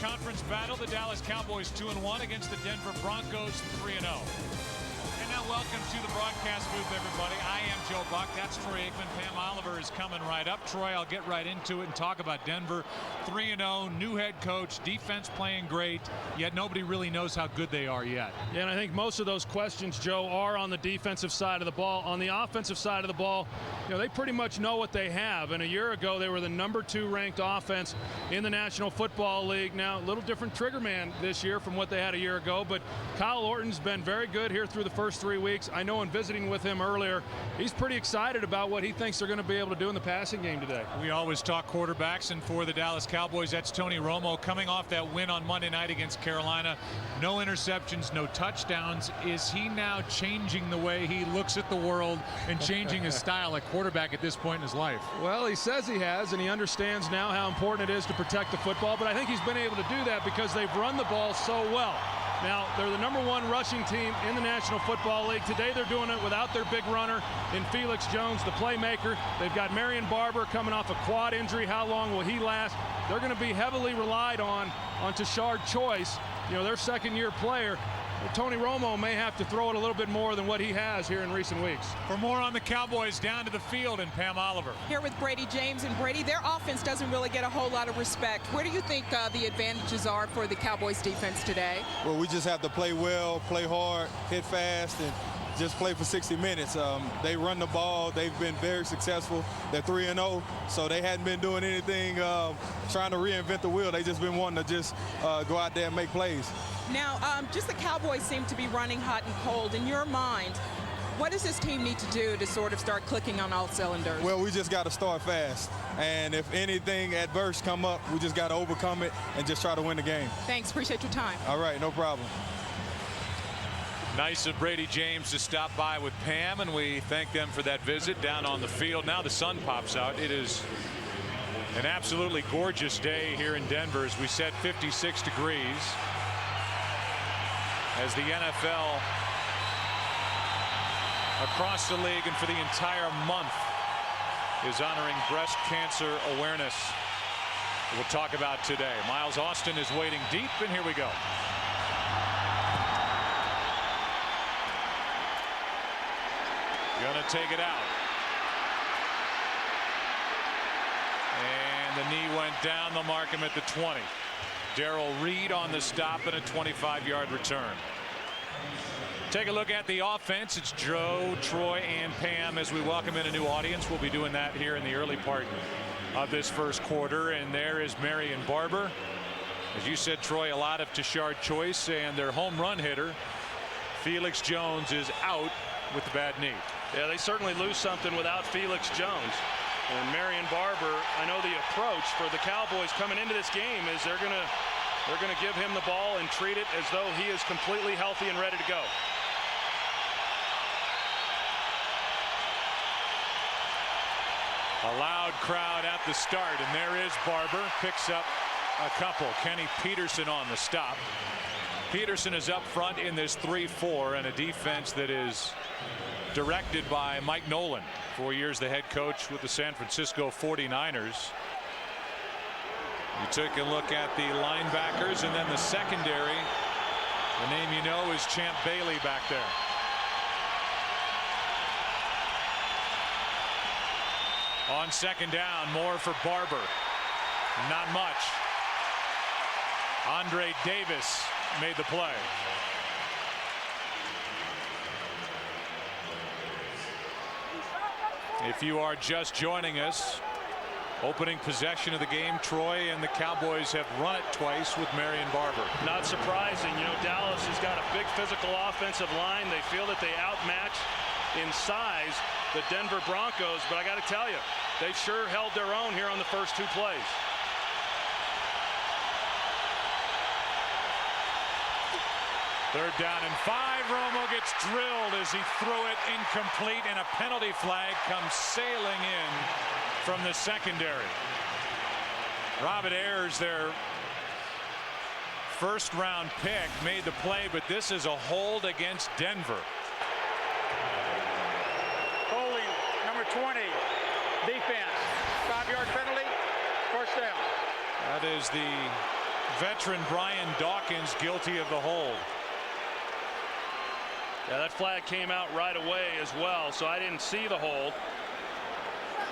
conference battle. The Dallas Cowboys 2-1 against the Denver Broncos 3-0. And now welcome to the broadcast booth, everybody. I am Joe Buck. That's Troy Aikman. Pam Oliver is coming right up. Troy, I'll get right into it and talk about Denver. 3-0, new head coach, defense playing great, yet nobody really knows how good they are yet. Yeah, and I think most of those questions, Joe, are on the defensive side of the ball. On the offensive side of the ball, you know, they pretty much know what they have. And a year ago, they were the #2 ranked offense in the National Football League. Now, a little different trigger man this year from what they had a year ago, but Kyle Orton's been very good here through the first 3 weeks. I know in visiting with him earlier, he's pretty excited about what he thinks they're going to be able to do in the passing game today. We always talk quarterbacks, and for the Dallas Cowboys, that's Tony Romo coming off that win on Monday night against Carolina. No interceptions, no touchdowns. Is he now changing the way he looks at the world and changing his style at quarterback at this point in his life? Well, he says he has, and he understands now how important it is to protect the football, but I think he's been able to do that because they've run the ball so well. Now, they're the #1 rushing team in the National Football League. Today, they're doing it without their big runner in Felix Jones, the playmaker. They've got Marion Barber coming off a quad injury. How long will he last? They're going to be heavily relied on Tashard Choice, you know, their second-year player. Tony Romo may have to throw it a little bit more than what he has here in recent weeks. For more on the Cowboys, down to the field, and Pam Oliver. Here with Brady James. And Brady, their offense doesn't really get a whole lot of respect. Where do you think the advantages are for the Cowboys defense today? Well, we just have to play well, play hard, hit fast, and just play for 60 minutes. They run the ball. They've been very successful. They're 3-0, so they hadn't been doing anything trying to reinvent the wheel. They just been wanting to just go out there and make plays. Now, just the Cowboys seem to be running hot and cold. In your mind, what does this team need to do to sort of start clicking on all cylinders? Well, we just got to start fast. And if anything adverse come up, we just got to overcome it and just try to win the game. Thanks. Appreciate your time. All right. No problem. Nice of Brady James to stop by with Pam, and we thank them for that visit down on the field. Now the sun pops out. It is an absolutely gorgeous day here in Denver. As we said, 56 degrees. As the NFL across the league and for the entire month is honoring breast cancer awareness. We'll talk about today. Miles Austin is waiting deep, and here we go. Gonna take it out. And the knee went down. They'll mark him at the 20. Darrell Reed on the stop and a 25-yard return. Take a look at the offense. It's Joe, Troy, and Pam as we welcome in a new audience. We'll be doing that here in the early part of this first quarter. And there is Marion Barber. As you said, Troy, a lot of Tashard Choice, and their home run hitter, Felix Jones, is out with the bad knee. Yeah, they certainly lose something without Felix Jones. And Marion Barber, I know the approach for the Cowboys coming into this game is they're gonna give him the ball and treat it as though he is completely healthy and ready to go. A loud crowd at the start, and there is Barber, picks up a couple. Kenny Peterson on the stop. Peterson is up front in this 3-4, and a defense that is directed by Mike Nolan, 4 years the head coach with the San Francisco 49ers. You took a look at the linebackers and then the secondary. The name you know is Champ Bailey back there. On second down, more for Barber. Not much. Andre Davis made the play. If you are just joining us, opening possession of the game, Troy and the Cowboys have run it twice with Marion Barber. Not surprising. You know, Dallas has got a big physical offensive line. They feel that they outmatch in size the Denver Broncos, but I got to tell you, they've sure held their own here on the first 2 plays. Third down and 5. Romo gets drilled as he threw it incomplete, and a penalty flag comes sailing in from the secondary. Robert Ayers, their first-round pick, made the play, but this is a hold against Denver. Holding, number 20, defense. 5-yard penalty, first down. That is the Veteran Brian Dawkins guilty of the hold. Yeah, that flag came out right away as well, so I didn't see the hold.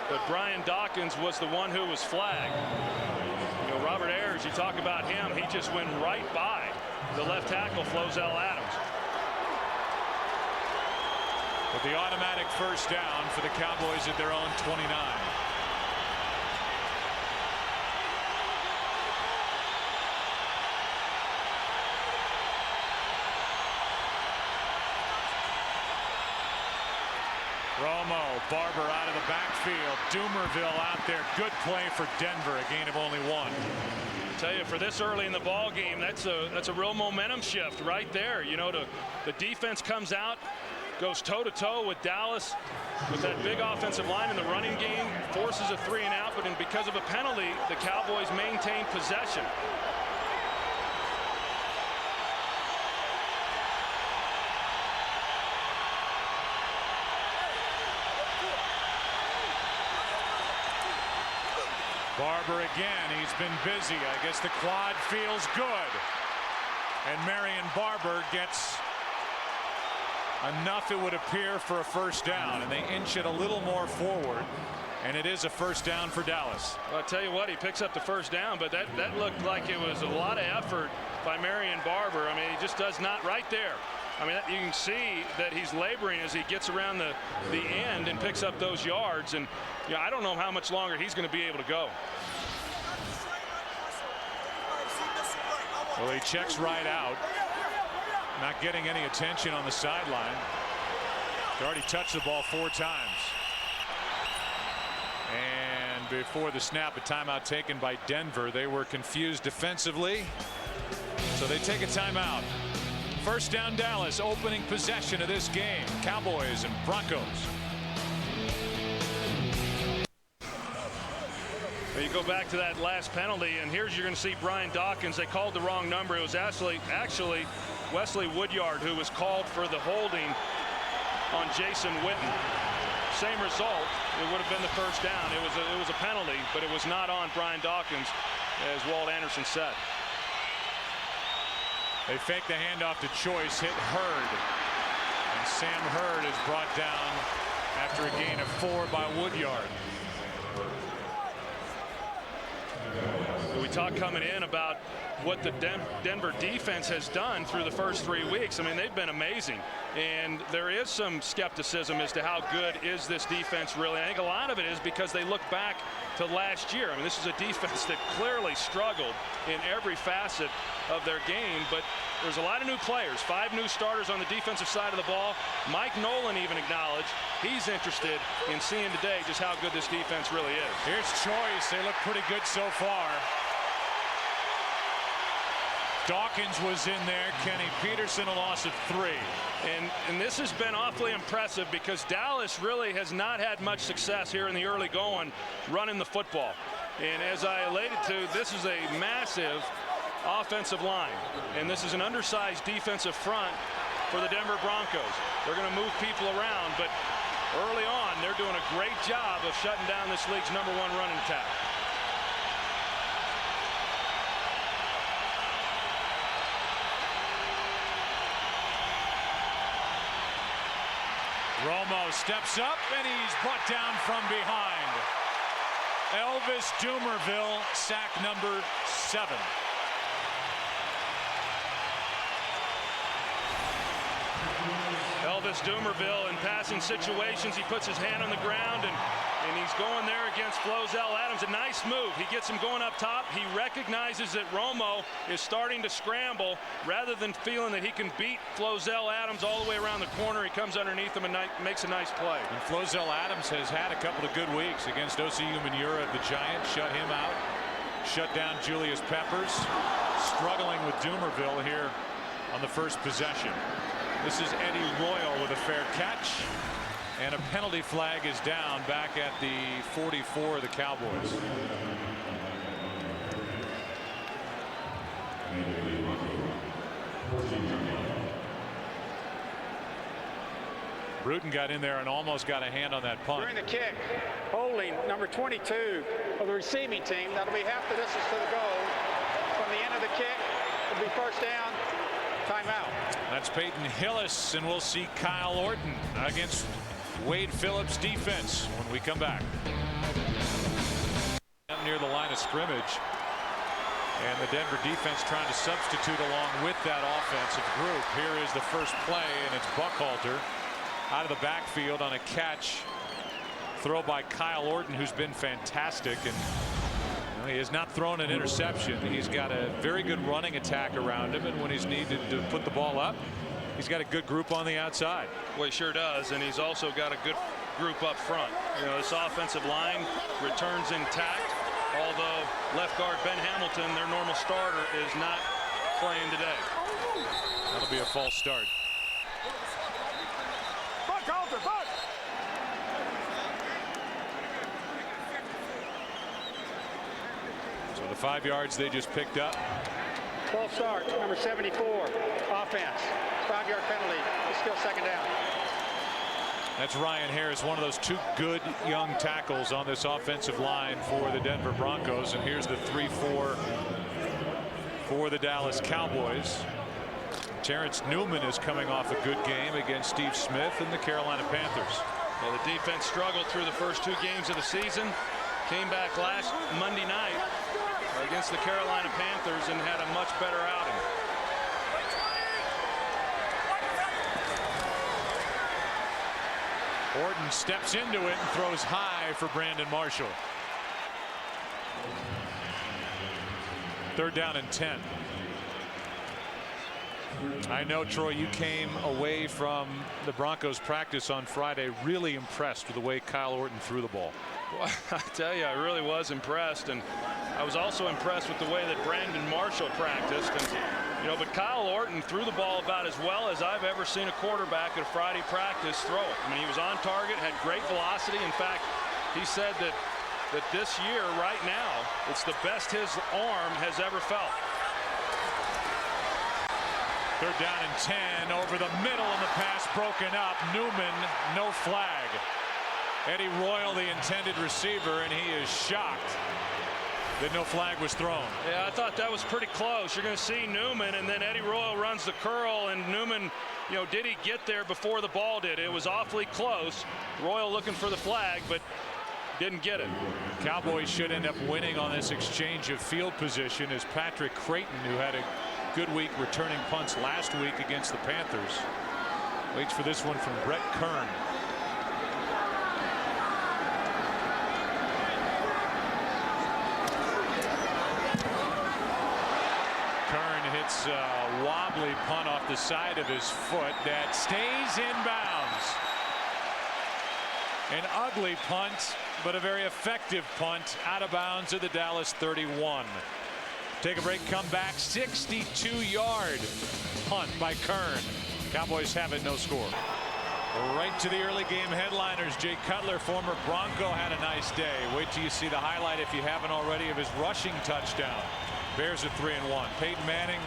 But Brian Dawkins was the one who was flagged. You know, Robert Ayers, you talk about him, he just went right by the left tackle, Flozell Adams. With the automatic first down for the Cowboys at their own 29. Romo, Barber out of the backfield. Dumerville out there. Good play for Denver. A gain of only 1. I tell you, for this early in the ball game, that's a real momentum shift right there. You know, the defense comes out, goes toe-to-toe with Dallas with that big offensive line in the running game, forces a 3-and-out, but because of a penalty, the Cowboys maintain possession. Barber again. He's been busy. I guess the quad feels good. And Marion Barber gets enough, it would appear, for a first down. And they inch it a little more forward. And it is a first down for Dallas. Well, I tell you what, he picks up the first down, but that looked like it was a lot of effort by Marion Barber. I mean, he just does not right there. I mean, you can see that he's laboring as he gets around the end and picks up those yards. And yeah, I don't know how much longer he's going to be able to go. Well, he checks right out. Not getting any attention on the sideline. He already touched the ball 4 times. And before the snap, a timeout taken by Denver. They were confused defensively, so they take a timeout. First down, Dallas, opening possession of this game. Cowboys and Broncos. Well, you go back to that last penalty, and here's you're going to see Brian Dawkins. They called the wrong number. It was actually Wesley Woodyard who was called for the holding on Jason Witten. Same result. It would have been the first down. It was a penalty, but it was not on Brian Dawkins, as Walt Anderson said. They fake the handoff to Choice, hit Hurd. And Sam Hurd is brought down after a gain of 4 by Woodyard. We talked coming in about what the Denver defense has done through the first 3 weeks. I mean, they've been amazing. And there is some skepticism as to how good is this defense really. I think a lot of it is because they look back to last year. I mean, this is a defense that clearly struggled in every facet of their game, but there's a lot of new players, 5 new starters on the defensive side of the ball. Mike Nolan even acknowledged he's interested in seeing today just how good this defense really is. Here's Choice. They look pretty good so far. Dawkins was in there. Kenny Peterson, a loss of 3. And this has been awfully impressive because Dallas really has not had much success here in the early going running the football. And as I alluded to, this is a massive offensive line. And this is an undersized defensive front for the Denver Broncos. They're going to move people around, but early on, they're doing a great job of shutting down this league's #1 running attack. Romo steps up, and he's brought down from behind. Elvis Dumerville, sack number 7. Elvis Dumerville in passing situations, he puts his hand on the ground and he's going there against Flozell Adams. A nice move. He gets him going up top. He recognizes that Romo is starting to scramble. Rather than feeling that he can beat Flozell Adams all the way around the corner, he comes underneath him and makes a nice play. And Flozell Adams has had a couple of good weeks against Osi Umenyiora of the Giants. Shut him out. Shut down Julius Peppers. Struggling with Dumerville here on the first possession. This is Eddie Royal with a fair catch. And a penalty flag is down back at the 44 of the Cowboys. Bruton got in there and almost got a hand on that punt. During the kick, holding number 22 of the receiving team. That'll be half the distance to the goal from the end of the first down. Timeout. That's Peyton Hillis, and we'll see Kyle Orton against Wade Phillips' defense when we come back. Near the line of scrimmage, and the Denver defense trying to substitute along with that offensive group. Here is the first play, and it's Buckhalter out of the backfield on a catch throw by Kyle Orton, who's been fantastic, and he has not thrown an interception. He's got a very good running attack around him, and when he's needed to put the ball up, he's got a good group on the outside. Well, he sure does, and he's also got a good group up front. You know, this offensive line returns intact, although left guard Ben Hamilton, their normal starter, is not playing today. That'll be a false start. So the 5 yards they just picked up. 12 start, number 74, offense. 5-yard penalty. It's still second down. That's Ryan Harris, one of those two good young tackles on this offensive line for the Denver Broncos. And here's the 3-4 for the Dallas Cowboys. Terrence Newman is coming off a good game against Steve Smith and the Carolina Panthers. Well, the defense struggled through the first 2 games of the season. Came back last Monday night against the Carolina Panthers and had a much better outing. Orton steps into it and throws high for Brandon Marshall. 3rd down and 10. I know, Troy, you came away from the Broncos practice on Friday really impressed with the way Kyle Orton threw the ball. Well, I tell you, I really was impressed, and I was also impressed with the way that Brandon Marshall practiced. And you know, but Kyle Orton threw the ball about as well as I've ever seen a quarterback at a Friday practice throw it. I mean, he was on target, had great velocity. In fact, he said that this year, right now, it's the best his arm has ever felt. 3rd down and 10 over the middle, and the pass broken up. Newman, no flag. Eddie Royal, the intended receiver, and he is shocked that no flag was thrown. Yeah, I thought that was pretty close. You're going to see Newman, and then Eddie Royal runs the curl, and Newman, you know, did he get there before the ball did? It was awfully close. Royal looking for the flag, but didn't get it. Cowboys should end up winning on this exchange of field position, as Patrick Creighton, who had a good week returning punts last week against the Panthers, waits for this one from Brett Kern. Kern hits a wobbly punt off the side of his foot that stays in bounds. An ugly punt, but a very effective punt out of bounds at the Dallas 31. Take a break, come back. 62-yard punt by Kern. Cowboys have it, no score. Right to the early game headliners. Jay Cutler, former Bronco, had a nice day. Wait till you see the highlight, if you haven't already, of his rushing touchdown. Bears at 3-1. Peyton Manning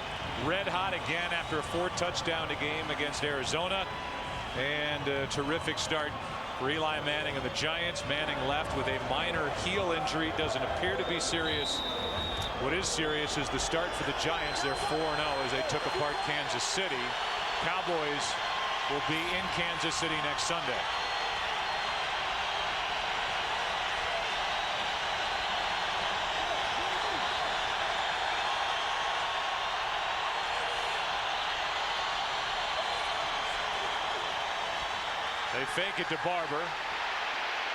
red hot again after a 4-touchdown game against Arizona. And a terrific start for Eli Manning and the Giants. Manning left with a minor heel injury. Doesn't appear to be serious. What is serious is the start for the Giants. They're 4-0 as they took apart Kansas City. Cowboys will be in Kansas City next Sunday. They fake it to Barber.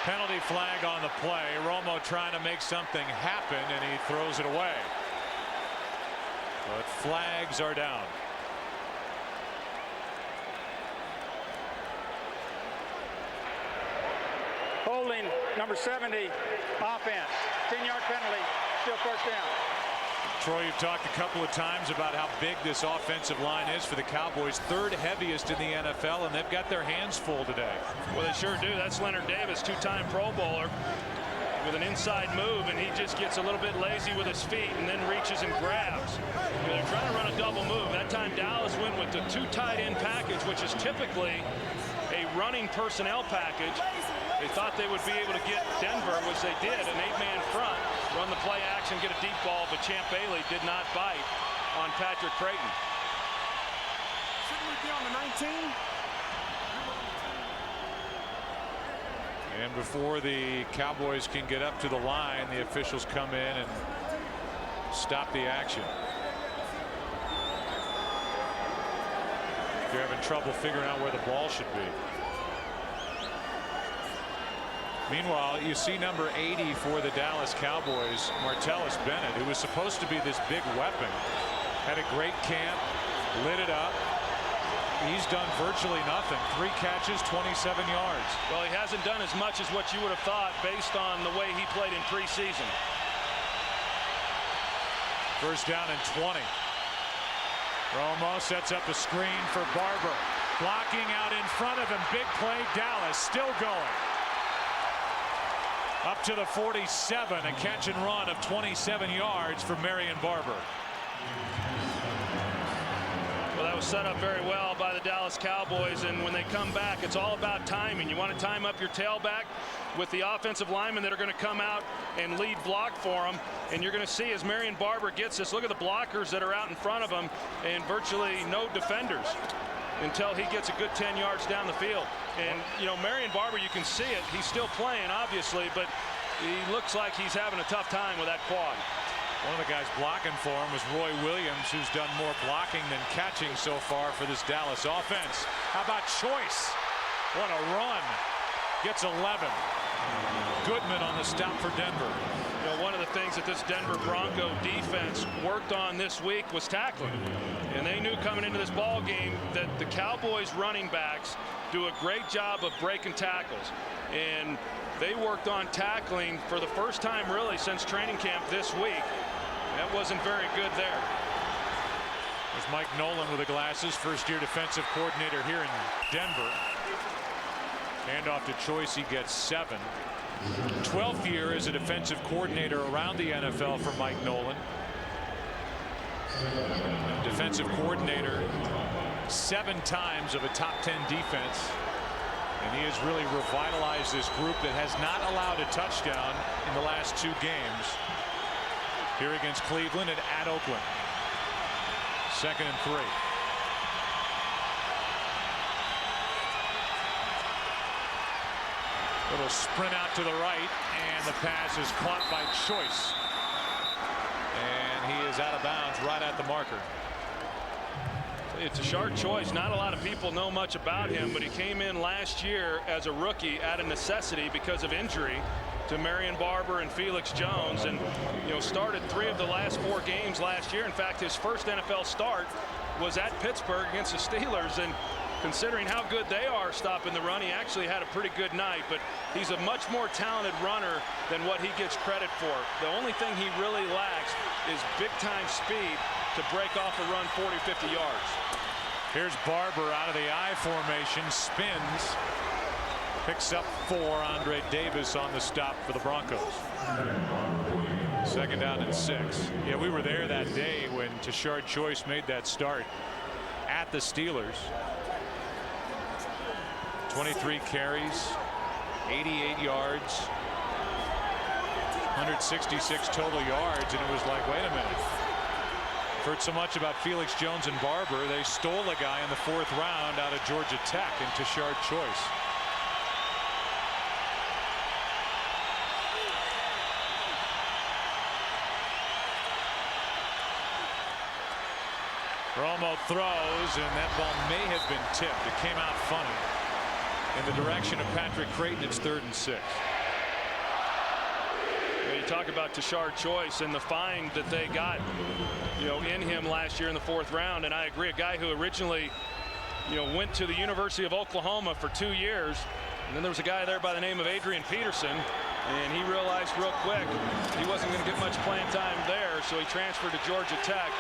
Penalty flag on the play. Romo trying to make something happen, and he throws it away. But flags are down. Holding, number 70, offense. 10-yard penalty, still first down. Troy, you've talked a couple of times about how big this offensive line is for the Cowboys. 3rd heaviest in the NFL, and they've got their hands full today. Well, they sure do. That's Leonard Davis, 2-time Pro Bowler, with an inside move, and he just gets a little bit lazy with his feet and then reaches and grabs. You know, they're trying to run a double move. That time Dallas went with the 2 tight end package, which is typically a running personnel package. They thought they would be able to get Denver, which they did, an 8-man front, run the play action, get a deep ball, but Champ Bailey did not bite. on Patrick Creighton. Shouldn't we be on the 19? And before the Cowboys can get up to the line, the officials come in and stop the action. They're having trouble figuring out where the ball should be. Meanwhile, you see number 80 for the Dallas Cowboys, Martellus Bennett, who was supposed to be this big weapon, had a great camp, lit it up. He's done virtually nothing. 3 catches, 27 yards. Well, he hasn't done as much as what you would have thought based on the way he played in preseason. First down and 20. Romo sets up a screen for Barber. Blocking out in front of him. Big play. Dallas still going. Up to the 47. A catch and run of 27 yards for Marion Barber. Well, that was set up very well by the Dallas Cowboys, and when they come back, it's all about timing. You want to time up your tailback with the offensive linemen that are going to come out and lead block for them, and you're going to see as Marion Barber gets this, look at the blockers that are out in front of him, and virtually no defenders until he gets a good 10 yards down the field. And, you know, Marion Barber, you can see it. He's still playing, obviously, but he looks like he's having a tough time with that quad. One of the guys blocking for him was Roy Williams, who's done more blocking than catching so far for this Dallas offense. How about Choice? What a run. Gets 11. Goodman on the stop for Denver. You know, one of the things that this Denver Bronco defense worked on this week was tackling. And they knew coming into this ball game that the Cowboys running backs do a great job of breaking tackles. And they worked on tackling for the first time really since training camp this week. That wasn't very good there. There's Mike Nolan with the glasses, first-year defensive coordinator here in Denver. Handoff to Choice, he gets 7. 12th year as a defensive coordinator around the NFL for Mike Nolan. Defensive coordinator 7 times of a top 10 defense. And he has really revitalized this group that has not allowed a touchdown in the last 2 games. Here against Cleveland and at Oakland. 2nd and 3. Little sprint out to the right, and the pass is caught by Choice. And he is out of bounds right at the marker. It's a sharp choice. Not a lot of people know much about him, but he came in last year as a rookie out of necessity because of injury to Marion Barber and Felix Jones, and started 3 of the last 4 games last year. In fact, his first NFL start was at Pittsburgh against the Steelers, and considering how good they are stopping the run, he actually had a pretty good night. But he's a much more talented runner than what he gets credit for. The only thing he really lacks is big-time speed to break off a run 40-50 yards. Here's Barber out of the I formation, spins, picks up 4. Andre Davis on the stop for the Broncos. 2nd down and 6. Yeah, we were there that day when Tashard Choice made that start at the Steelers. 23 carries, 88 yards, 166 total yards, and it was like, wait a minute. Heard so much about Felix Jones and Barber. They stole a guy in the 4th round out of Georgia Tech in Tashard Choice. Romo throws, and that ball may have been tipped. It came out funny in the direction of Patrick Creighton. It's 3rd and 6. You talk about Tashard Choice and the find that they got, in him last year in the 4th round, and I agree, a guy who originally, went to the University of Oklahoma for 2 years, and then there was a guy there by the name of Adrian Peterson, and he realized real quick he wasn't going to get much playing time there, so he transferred to Georgia Tech.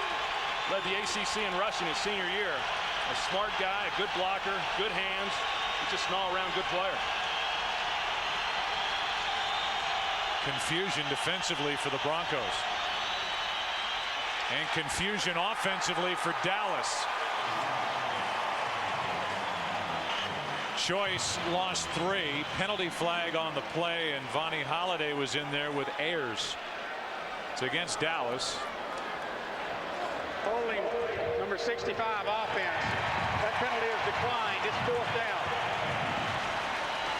Led the ACC in rushing his senior year. A smart guy, a good blocker, good hands. He's just an all-around good player. Confusion defensively for the Broncos. And confusion offensively for Dallas. Choice lost 3. Penalty flag on the play, and Vonnie Holliday was in there with Ayers. It's against Dallas. Hold number 65, offense. That penalty is declined. It's 4th down.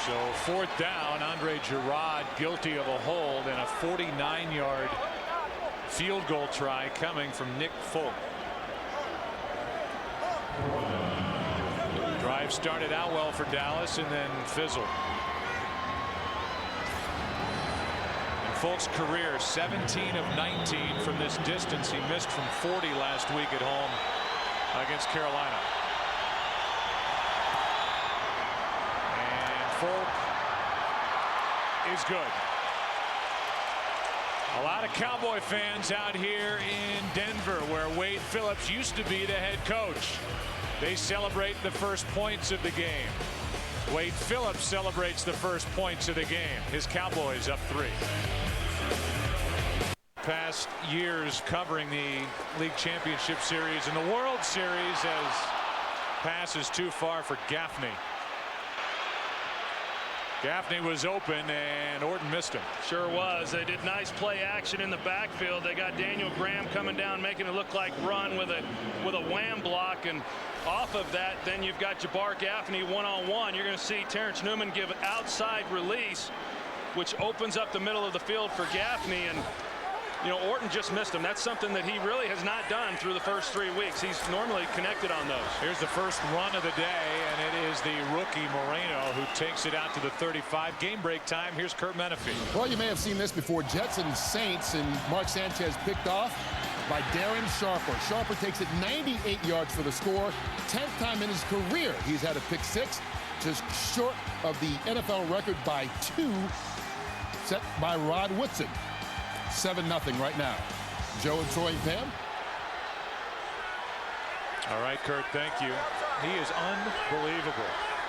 So 4th down, Andre Girard guilty of a hold and a 49-yard field goal try coming from Nick Folk. Drive started out well for Dallas and then fizzled. In Folk's career, 17 of 19 from this distance. He missed from 40 last week at home against Carolina. And Folk is good. A lot of Cowboy fans out here in Denver, where Wade Phillips used to be the head coach. They celebrate the first points of the game. Wade Phillips celebrates the first points of the game. His Cowboys up 3. Past years covering the league championship series and the World Series as passes too far for Gaffney. Gaffney was open and Orton missed him. Sure was. They did nice play action in the backfield. They got Daniel Graham coming down, making it look like run with a wham block, and off of that, then you've got Jabbar Gaffney one-on-one. You're going to see Terrence Newman give outside release, which opens up the middle of the field for Gaffney, and you know, Orton just missed him. That's something that he really has not done through the first 3 weeks. He's normally connected on those. Here's the first run of the day, and it is the rookie Moreno who takes it out to the 35. Game break time. Here's Kurt Menefee. Well, you may have seen this before. Jets and Saints, and Mark Sanchez picked off by Darren Sharper. Sharper takes it 98 yards for the score. 10th time in his career he's had a pick 6, just short of the NFL record by 2 set by Rod Woodson. 7-0 right now. Joe and Troy and Pam. All right, Kurt, thank you. He is unbelievable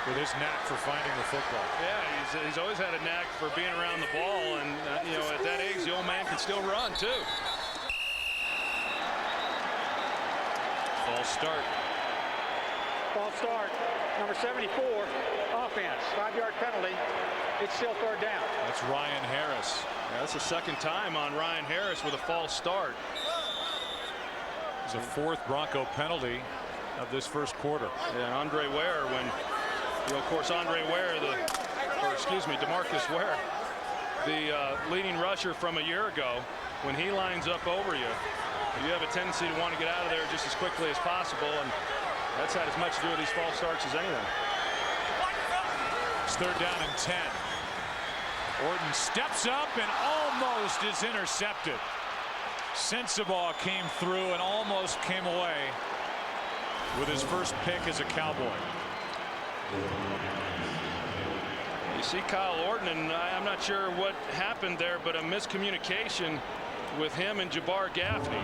with his knack for finding the football. Yeah, he's always had a knack for being around the ball, and you know, at that age, the old man can still run too. False start. False start. Number 74, offense. 5-yard penalty. It's still 3rd down. That's Ryan Harris. Yeah, that's the 2nd time on Ryan Harris with a false start. It's a 4th Bronco penalty of this first quarter. Yeah, Andre Ware, when, you know, of course, Andre Ware, DeMarcus Ware, the leading rusher from a year ago, when he lines up over you, you have a tendency to want to get out of there just as quickly as possible, and that's had as much to do with these false starts as anything. It's 3rd down and 10. Orton steps up and almost is intercepted. Sensabaugh came through and almost came away with his first pick as a Cowboy. You see Kyle Orton, and I'm not sure what happened there, but a miscommunication with him and Jabbar Gaffney,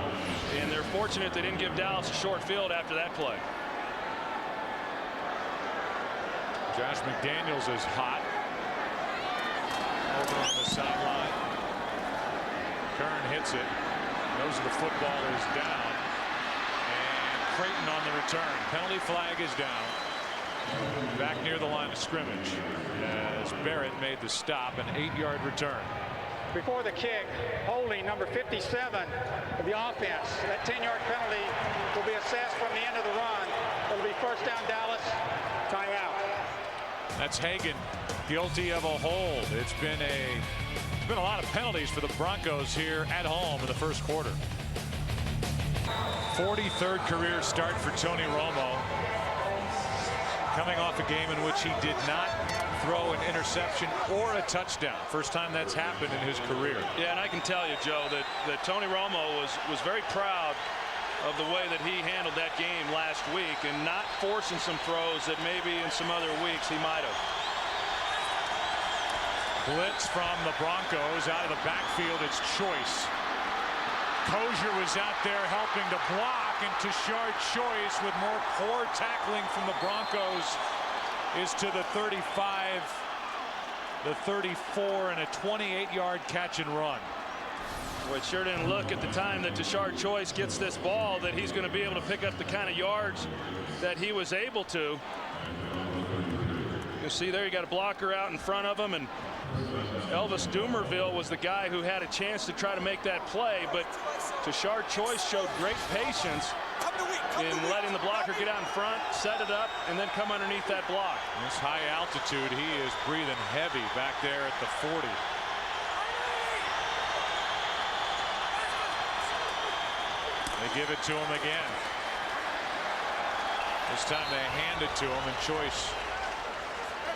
and they're fortunate they didn't give Dallas a short field after that play. Josh McDaniels is hot over on the sideline. Kern hits it, knows the football is down, and Creighton on the return. Penalty flag is down back near the line of scrimmage as Barrett made the stop. An 8-yard return. Before the kick, holding number 57 of the offense. That 10-yard penalty will be assessed from the end of the run. It'll be 1st down Dallas. Timeout. That's Hagan, guilty of a hold. It's been a lot of penalties for the Broncos here at home in the first quarter. 43rd career start for Tony Romo, coming off a game in which he did not throw an interception or a touchdown. First time that's happened in his career. Yeah, and I can tell you, Joe, that Tony Romo was very proud of the way that he handled that game last week and not forcing some throws that maybe in some other weeks he might have. Blitz from the Broncos out of the backfield. It's Choice. Kosher was out there helping to block, and Tashard Choice, with more poor tackling from the Broncos, is to the 35, the 34, and a 28-yard catch and run. Well, it sure didn't look at the time that Tashard Choice gets this ball that he's going to be able to pick up the kind of yards that he was able to. You see there, you got a blocker out in front of him, and Elvis Dumerville was the guy who had a chance to try to make that play, but Tashard Choice showed great patience in letting the blocker get out in front, set it up, and then come underneath that block. This high altitude, he is breathing heavy back there at the 40. They give it to him again. This time they hand it to him, and Choice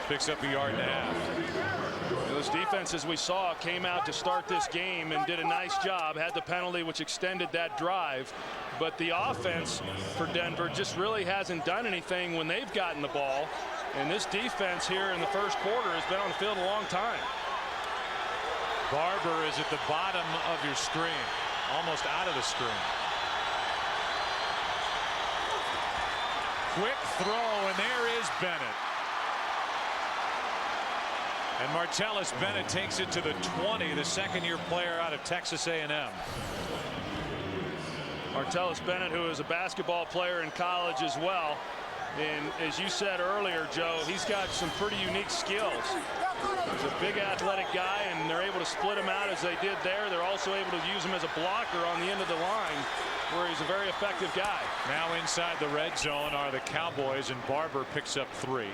picks up a yard and a half. Those defenses we saw came out to start this game and did a nice job, had the penalty which extended that drive, but the offense for Denver just really hasn't done anything when they've gotten the ball, and this defense here in the first quarter has been on the field a long time. Barber is at the bottom of your screen, almost out of the screen. Quick throw, and there is Bennett. And Martellus Bennett takes it to the 20, the second-year player out of Texas A&M. Martellus Bennett, who is a basketball player in college as well. And as you said earlier, Joe, he's got some pretty unique skills. He's a big athletic guy, and they're able to split him out as they did there. They're also able to use him as a blocker on the end of the line, where he's a very effective guy. Now inside the red zone are the Cowboys, and Barber picks up 3.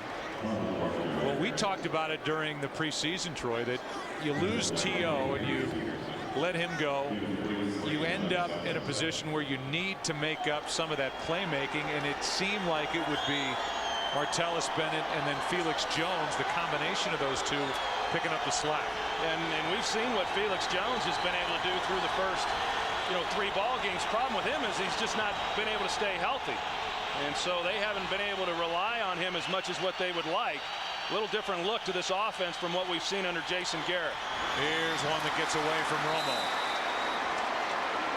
Well, we talked about it during the preseason, Troy, that you lose T.O. and you let him go. You end up in a position where you need to make up some of that playmaking, and it seemed like it would be Martellus Bennett and then Felix Jones, the combination of those two, picking up the slack. And we've seen what Felix Jones has been able to do through the first 3 ball games. Problem with him is he's just not been able to stay healthy. And so they haven't been able to rely on him as much as what they would like. A little different look to this offense from what we've seen under Jason Garrett. Here's one that gets away from Romo.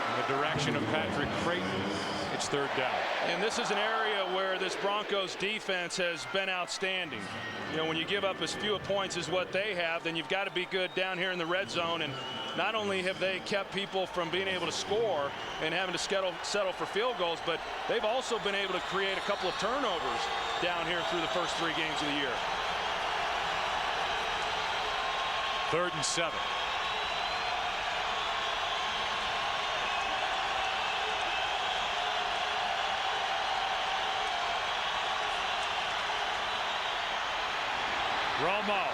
In the direction of Patrick Creighton. It's third down. And this is an area where this Broncos defense has been outstanding. When you give up as few points as what they have, then you've got to be good down here in the red zone. And not only have they kept people from being able to score and having to settle for field goals, but they've also been able to create a couple of turnovers down here through the first 3 games of the year. 3rd and 7. Romo.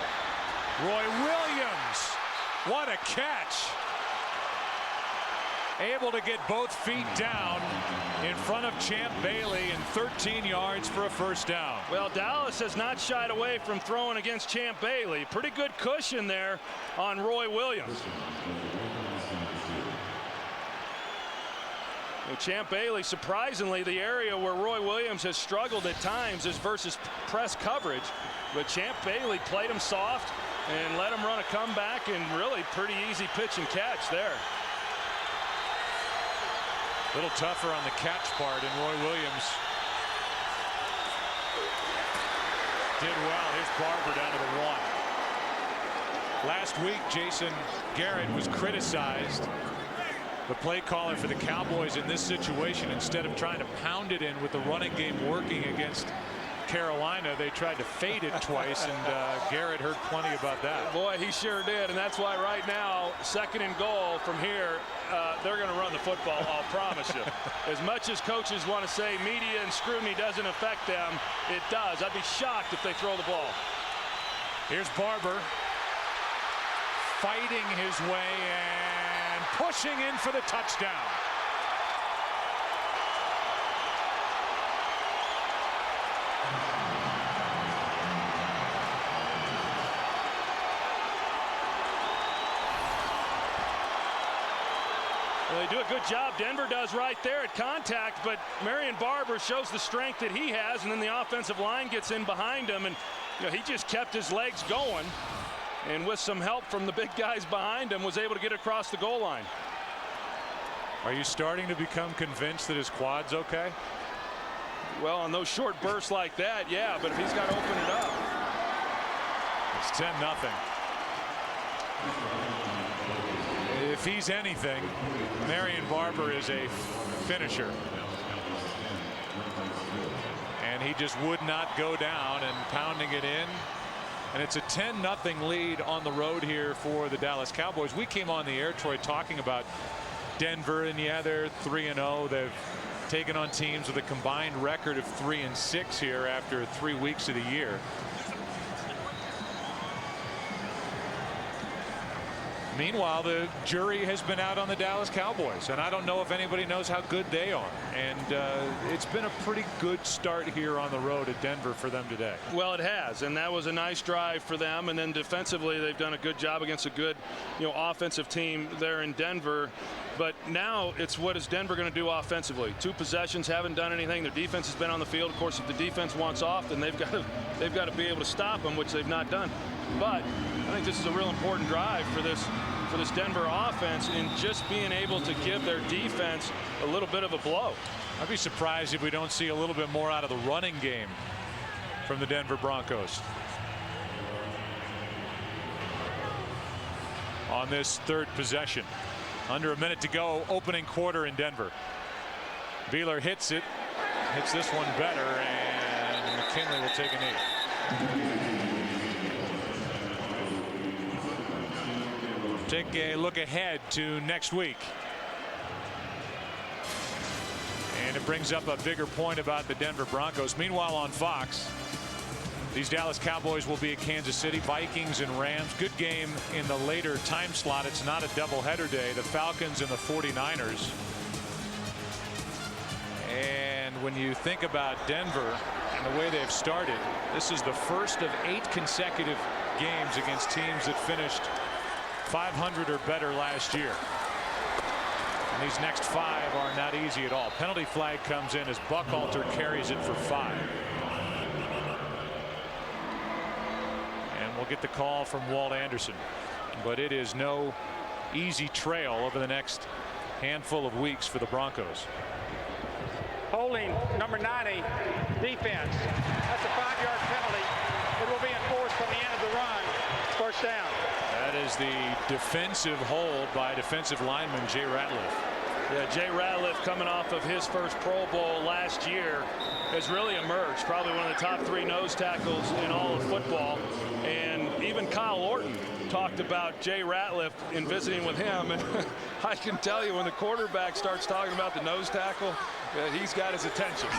Roy Williams. What a catch. Able to get both feet down in front of Champ Bailey, and 13 yards for a first down. Well, Dallas has not shied away from throwing against Champ Bailey. Pretty good cushion there on Roy Williams. Champ Bailey, surprisingly, the area where Roy Williams has struggled at times is versus press coverage. But Champ Bailey played him soft and let him run a comeback, and really pretty easy pitch and catch there. A little tougher on the catch part, and Roy Williams did well. Here's Barber down to the 1. Last week, Jason Garrett was criticized, the play caller for the Cowboys, in this situation. Instead of trying to pound it in with the running game working against Carolina, they tried to fade it twice, and Garrett heard plenty about that. Boy, he sure did, and that's why right now, 2nd and goal from here, they're going to run the football, I'll promise you. As much as coaches want to say media and scrutiny doesn't affect them, it does. I'd be shocked if they throw the ball. Here's Barber fighting his way and pushing in for the touchdown. Well, they do a good job. Denver does right there at contact, but Marion Barber shows the strength that he has, and then the offensive line gets in behind him, and he just kept his legs going, and with some help from the big guys behind him, was able to get across the goal line. Are you starting to become convinced that his quad's okay? Well, on those short bursts like that, yeah, but if he's got to open it up. It's 10-0. If he's anything, Marion Barber is a finisher. And he just would not go down, and pounding it in. And it's a 10-0 lead on the road here for the Dallas Cowboys. We came on the air, Troy, talking about Denver, and yeah, they're 3-0. They've taking on teams with a combined record of 3-6 here after 3 weeks of the year. Meanwhile, the jury has been out on the Dallas Cowboys, and I don't know if anybody knows how good they are. And it's been a pretty good start here on the road at Denver for them today. Well, it has, and that was a nice drive for them. And then defensively, they've done a good job against a good, offensive team there in Denver. But now it's what is Denver going to do offensively? 2 possessions, haven't done anything. Their defense has been on the field. Of course, if the defense wants off, then they've got to be able to stop them, which they've not done. But I think this is a real important drive for this Denver offense in just being able to give their defense a little bit of a blow. I'd be surprised if we don't see a little bit more out of the running game from the Denver Broncos on this 3rd possession. Under a minute to go, opening quarter in Denver. Beeler hits it, hits this one better, and McKinley will take a knee. Take a look ahead to next week. And it brings up a bigger point about the Denver Broncos. Meanwhile, on Fox, these Dallas Cowboys will be at Kansas City. Vikings and Rams. Good game in the later time slot. It's not a doubleheader day. The Falcons and the 49ers. And when you think about Denver and the way they've started, this is the first of 8 consecutive games against teams that finished 500 or better last year. And these next 5 are not easy at all. Penalty flag comes in as Buchalter carries it for 5. And we'll get the call from Walt Anderson. But it is no easy trail over the next handful of weeks for the Broncos. Holding number 90, defense. That's a 5-yard penalty. It will be enforced from the end of the run. First down. That is the defensive hold by defensive lineman Jay Ratliff. Yeah, Jay Ratliff, coming off of his first Pro Bowl last year, has really emerged. Probably one of the top 3 nose tackles in all of football. And even Kyle Orton talked about Jay Ratliff in visiting with him. And I can tell you, when the quarterback starts talking about the nose tackle, he's got his attention.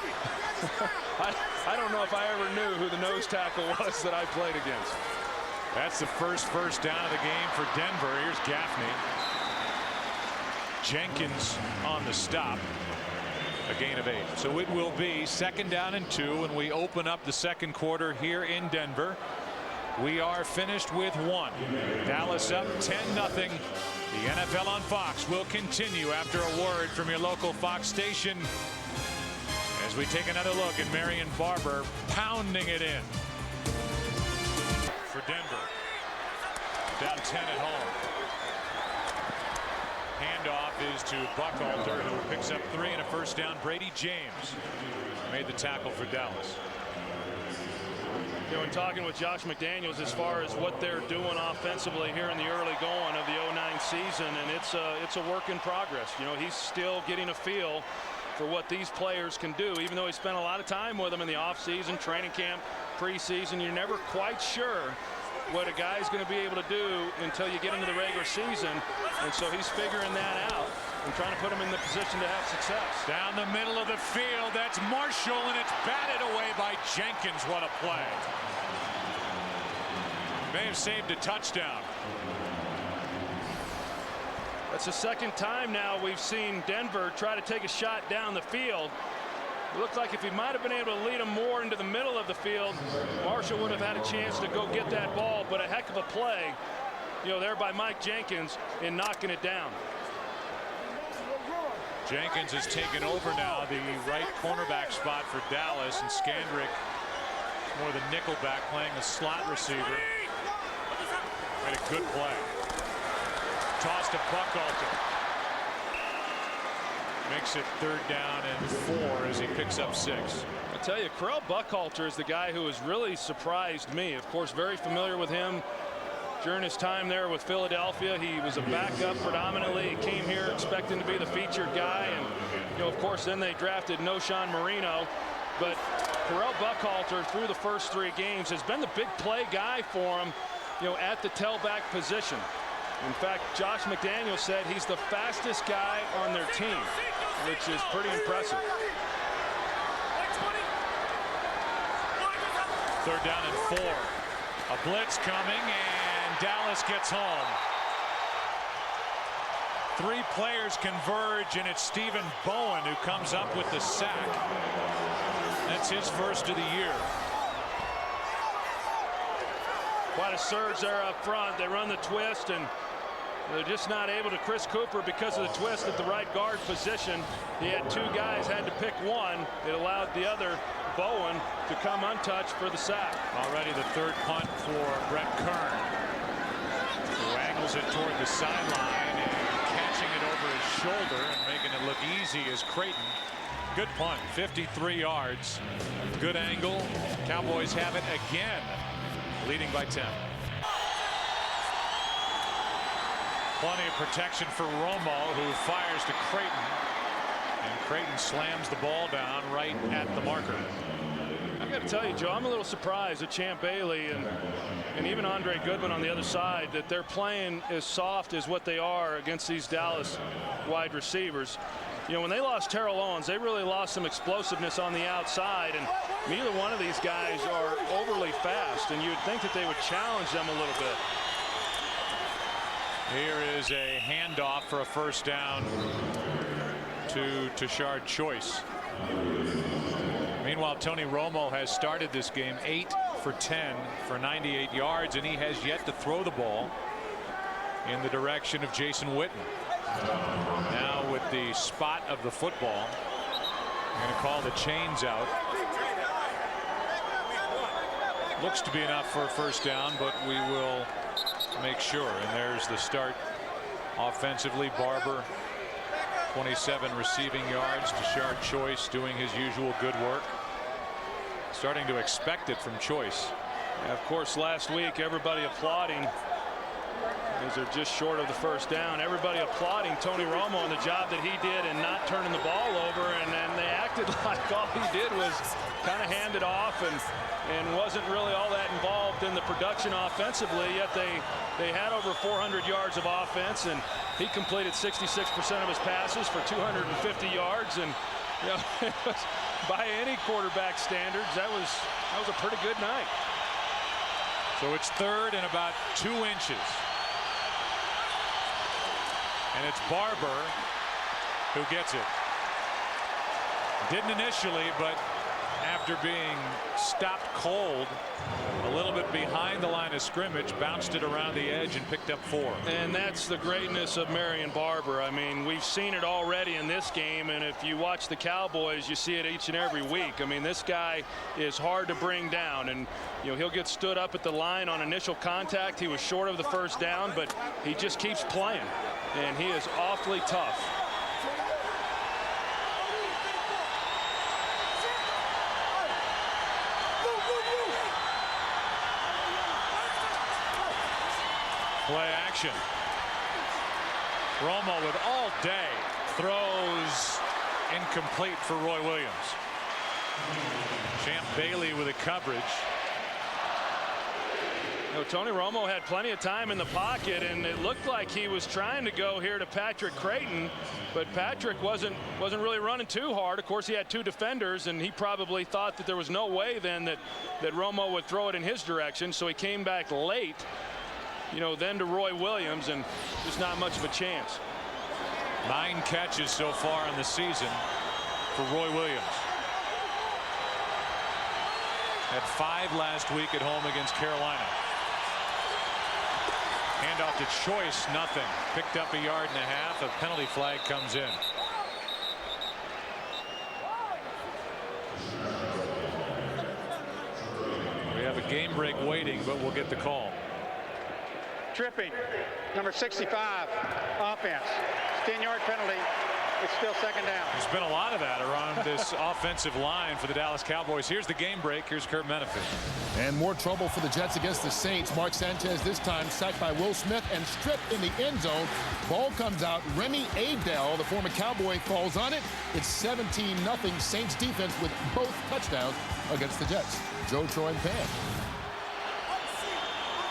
I don't know if I ever knew who the nose tackle was that I played against. That's the first down of the game for Denver. Here's Gaffney. Jenkins on the stop. A gain of 8. So it will be 2nd down and 2, and we open up the 2nd quarter here in Denver. We are finished with 1. Dallas up 10-0. The NFL on Fox will continue after a word from your local Fox station as we take another look at Marion Barber pounding it in for Denver. Down 10 at home. Handoff is to Buchalter, who picks up 3 and a first down. Brady James made the tackle for Dallas. In talking with Josh McDaniels as far as what they're doing offensively here in the early going of the 09 season, and it's a work in progress. He's still getting a feel for what these players can do, even though he spent a lot of time with them in the offseason, training camp, preseason. You're never quite sure what a guy's going to be able to do until you get into the regular season, and so he's figuring that out and trying to put him in the position to have success. Down the middle of the field, that's Marshall, and it's batted away by Jenkins. What a play. May have saved a touchdown. That's the 2nd time now we've seen Denver try to take a shot down the field. It looked like if he might have been able to lead him more into the middle of the field, Marshall would have had a chance to go get that ball. But a heck of a play, there by Mike Jenkins in knocking it down. Jenkins has taken over now the right cornerback spot for Dallas, and Skandrick, more the nickelback, playing the slot receiver. Made a good play. Toss to Buchalter. Makes it 3rd down and 4 as he picks up 6. I tell you, Correll Buchalter is the guy who has really surprised me. Of course, very familiar with him during his time there with Philadelphia. He was a backup predominantly. He came here expecting to be the featured guy, and of course then they drafted Noshawn Marino. But Correll Buchalter through the first 3 games has been the big play guy for him, at the tailback position. In fact, Josh McDaniels said he's the fastest guy on their team. which is pretty impressive. Third down and 4. A blitz coming, and Dallas gets home. 3 players converge, and it's Stephen Bowen who comes up with the sack. That's his first of the year. Quite a surge there up front. They run the twist, and they're just not able to. Chris Cooper, because of the twist at the right guard position, he had 2 guys, had to pick one. It allowed the other, Bowen, to come untouched for the sack. Already the 3rd punt for Brett Kern, who angles it toward the sideline and catching it over his shoulder and making it look easy is Creighton. Good punt, 53 yards. Good angle. Cowboys have it again, leading by 10. Plenty of protection for Romo, who fires to Creighton, and Creighton slams the ball down right at the marker. I got to tell you, Joe, I'm a little surprised at Champ Bailey and even Andre Goodwin on the other side that they're playing as soft as what they are against these Dallas wide receivers. You know, when they lost Terrell Owens, they really lost some explosiveness on the outside, and neither one of these guys are overly fast, and you'd think that they would challenge them a little bit. Here is a handoff for a first down to Tashard Choice. Meanwhile, Tony Romo has started this game 8 for 10 for 98 yards, and he has yet to throw the ball in the direction of Jason Witten. Now with the spot of the football, I'm going to call the chains out. Looks to be enough for a first down, but we will make sure. And there's the start offensively. Barber, 27 receiving yards. Tashard Choice doing his usual good work. Starting to expect it from Choice. And of course, last week everybody applauding as they're just short of the first down. Everybody applauding Tony Romo on the job that he did and not turning the ball over, and then they acted like all he did was kind of hand it off and wasn't really all that involved in the production offensively, yet they had over 400 yards of offense, and he completed 66% of his passes for 250 yards, and you know, by any quarterback standards, that was a pretty good night. So it's 3rd and about 2 inches. And it's Barber who gets it. Didn't initially, but after being stopped cold a little bit behind the line of scrimmage, bounced it around the edge and picked up 4. And that's the greatness of Marion Barber. I mean, we've seen it already in this game, and if you watch the Cowboys, you see it each and every week. I mean, this guy is hard to bring down, and you know, he'll get stood up at the line on initial contact. He was short of the first down, but he just keeps playing, and he is awfully tough. Play action. Romo with all day. Throws incomplete for Roy Williams. Champ Bailey with a coverage. You know, Tony Romo had plenty of time in the pocket, and it looked like he was trying to go here to Patrick Creighton, but Patrick wasn't really running too hard. Of course, he had 2 defenders, and he probably thought that there was no way then that Romo would throw it in his direction, so he came back late. You know, then to Roy Williams, and just not much of a chance. 9 catches so far in the season for Roy Williams. Had 5 last week at home against Carolina. Handoff to Choice, nothing. Picked up a yard and a half. A penalty flag comes in. We have a game break waiting, but we'll get the call. Tripping, number 65, offense. 10-yard penalty. It's still 2nd down. There's been a lot of that around this offensive line for the Dallas Cowboys. Here's the game break. Here's Kurt Menefee. And more trouble for the Jets against the Saints. Mark Sanchez this time sacked by Will Smith and stripped in the end zone. Ball comes out. Remy Adell, the former Cowboy, falls on it. It's 17-0 Saints defense with both touchdowns against the Jets. Joe, Troy, and Pam.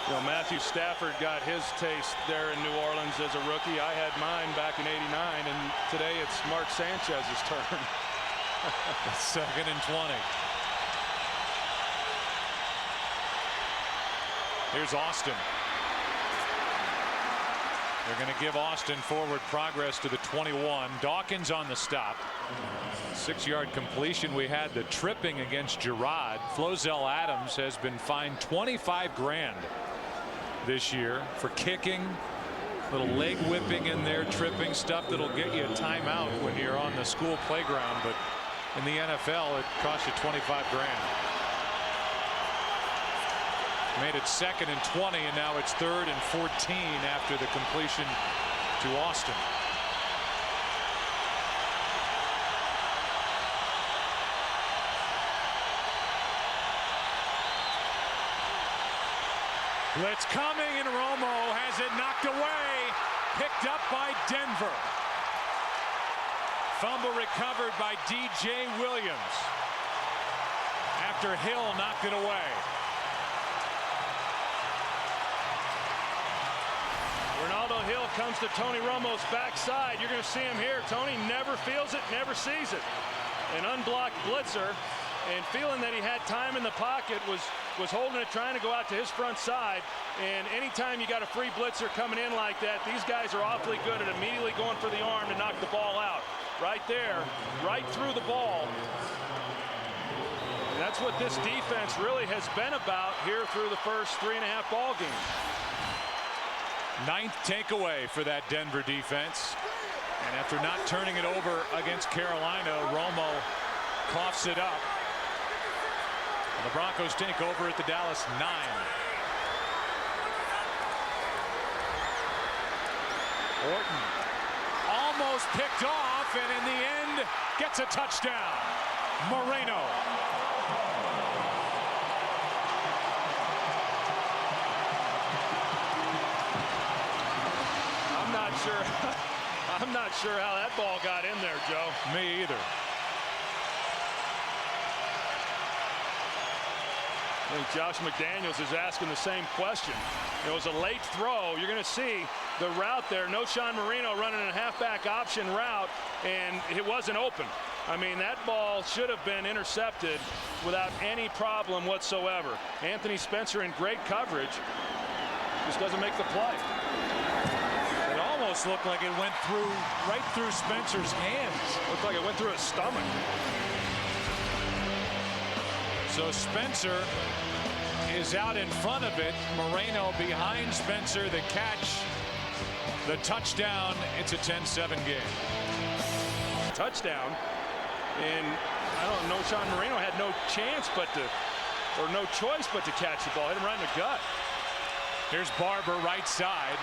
You know, Matthew Stafford got his taste there in New Orleans as a rookie. I had mine back in '89, and today it's Mark Sanchez's turn. 2nd and 20. Here's Austin. They're going to give Austin forward progress to the 21. Dawkins on the stop. 6-yard completion. We had the tripping against Gerard. Flozell Adams has been fined $25,000 this year for kicking, little leg whipping in there, tripping, stuff that'll get you a timeout when you're on the school playground. But in the NFL, it costs you $25,000. Made it 2nd and 20, and now it's 3rd and 14 after the completion to Austin. Blitz coming, and Romo has it knocked away. Picked up by Denver. Fumble recovered by DJ Williams after Hill knocked it away. Ronaldo Hill comes to Tony Romo's backside. You're going to see him here. Tony never feels it, never sees it. An unblocked blitzer, and feeling that he had time in the pocket, was holding it, trying to go out to his front side. And anytime you got a free blitzer coming in like that, these guys are awfully good at immediately going for the arm to knock the ball out. Right there, right through the ball. And that's what this defense really has been about here through the first 3.5 ball games. 9th takeaway for that Denver defense. And after not turning it over against Carolina, Romo coughs it up. And the Broncos take over at the Dallas 9. Orton almost picked off, and in the end gets a touchdown. Moreno. I'm not sure how that ball got in there, Joe. Me either. I think Josh McDaniels is asking the same question. It was a late throw. You're going to see the route there. No Sean Marino running a halfback option route, and it wasn't open. I mean, that ball should have been intercepted without any problem whatsoever. Anthony Spencer in great coverage, just doesn't make the play. It almost looked like it went through, right through Spencer's hands. Looked like it went through his stomach. So Spencer is out in front of it. Moreno behind Spencer. The catch, the touchdown. It's a 10-7 game. Touchdown. And I don't know, Sean Marino had no chance but to, or no choice but to catch the ball. Hit him right in the gut. Here's Barber, right side.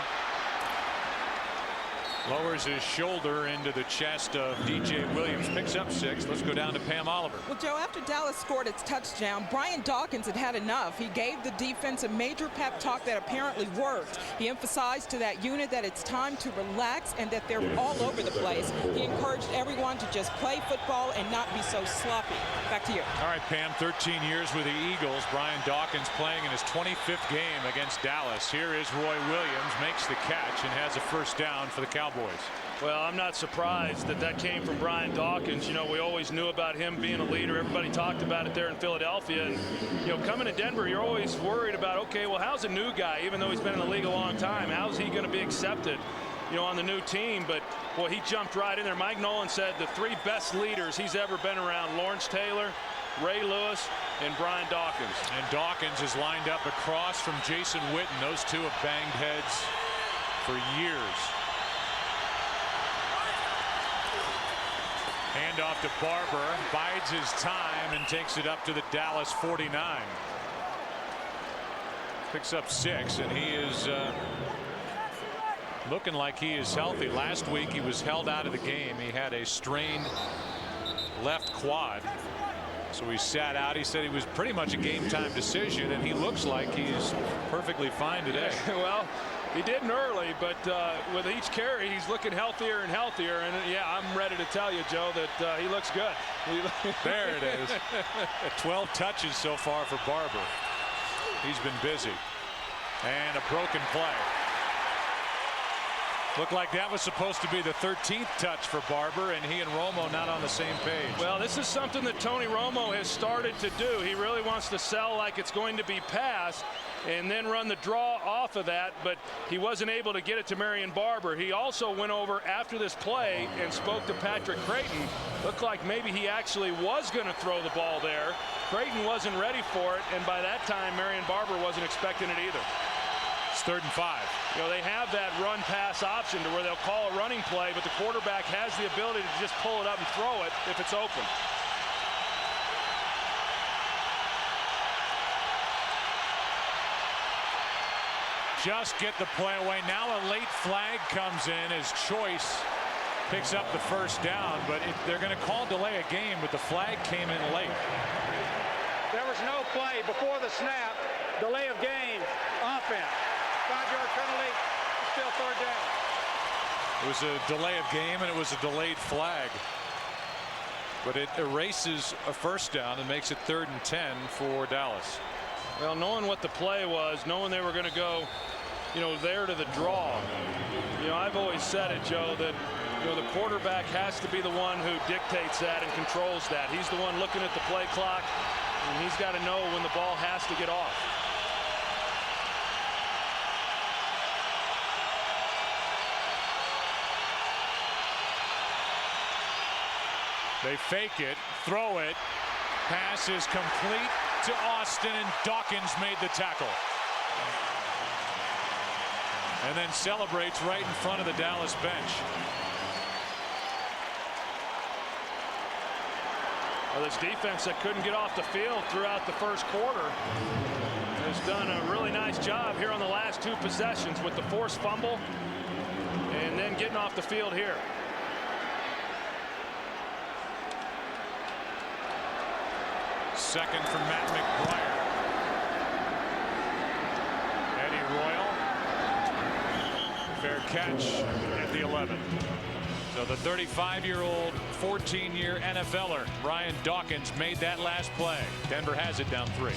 Lowers his shoulder into the chest of DJ Williams. Picks up 6. Let's go down to Pam Oliver. Well, Joe, after Dallas scored its touchdown, Brian Dawkins had had enough. He gave the defense a major pep talk that apparently worked. He emphasized to that unit that it's time to relax and that they're all over the place. He encouraged everyone to just play football and not be so sloppy. Back to you. All right, Pam, 13 years with the Eagles. Brian Dawkins playing in his 25th game against Dallas. Here is Roy Williams, makes the catch and has a first down for the Cowboys. Well, I'm not surprised that that came from Brian Dawkins. You know, we always knew about him being a leader. Everybody talked about it there in Philadelphia. And, you know, coming to Denver, you're always worried about, okay, well, how's a new guy, even though he's been in the league a long time, how's he going to be accepted, you know, on the new team? But, boy, he jumped right in there. Mike Nolan said the 3 best leaders he's ever been around: Lawrence Taylor, Ray Lewis, and Brian Dawkins. And Dawkins is lined up across from Jason Witten. Those two have banged heads for years. Hand off to Barber, bides his time and takes it up to the Dallas 49. Picks up 6, and he is looking like he is healthy. Last week he was held out of the game. He had a strained left quad, so he sat out. He said he was pretty much a game time decision, and he looks like he's perfectly fine today. Well, he didn't early, but with each carry, he's looking healthier and healthier. And, yeah, I'm ready to tell you, Joe, that he looks good. There it is. 12 touches so far for Barber. He's been busy. And a broken play. Looked like that was supposed to be the 13th touch for Barber, and he and Romo not on the same page. Well, this is something that Tony Romo has started to do. He really wants to sell like it's going to be pass and then run the draw off of that, but he wasn't able to get it to Marion Barber. He also went over after this play and spoke to Patrick Creighton. Looked like maybe he actually was going to throw the ball there. Creighton wasn't ready for it, and by that time, Marion Barber wasn't expecting it either. It's 3rd and 5. You know, they have that run pass option to where they'll call a running play, but the quarterback has the ability to just pull it up and throw it if it's open. Just get the play away. Now a late flag comes in as Choice picks up the 1st down, but they're going to call delay a game, but the flag came in late. There was no play before the snap. Delay of game, offense. 5-yard penalty, still 3rd down. It was a delay of game, and it was a delayed flag. But it erases a 1st down and makes it 3rd and 10 for Dallas. Well, knowing what the play was, knowing they were going to go, you know, there to the draw. You know, I've always said it, Joe, that, you know, the quarterback has to be the one who dictates that and controls that. He's the one looking at the play clock, and he's got to know when the ball has to get off. They fake it, throw it, pass is complete to Austin, and Dawkins made the tackle. And then celebrates right in front of the Dallas bench. Well, this defense that couldn't get off the field throughout the 1st quarter has done a really nice job here on the last 2 possessions with the forced fumble and then getting off the field here. Second from Matt McBride. Eddie Royal. Fair catch at the 11. So the 35-year-old, 14-year NFLer, Brian Dawkins, made that last play. Denver has it down 3.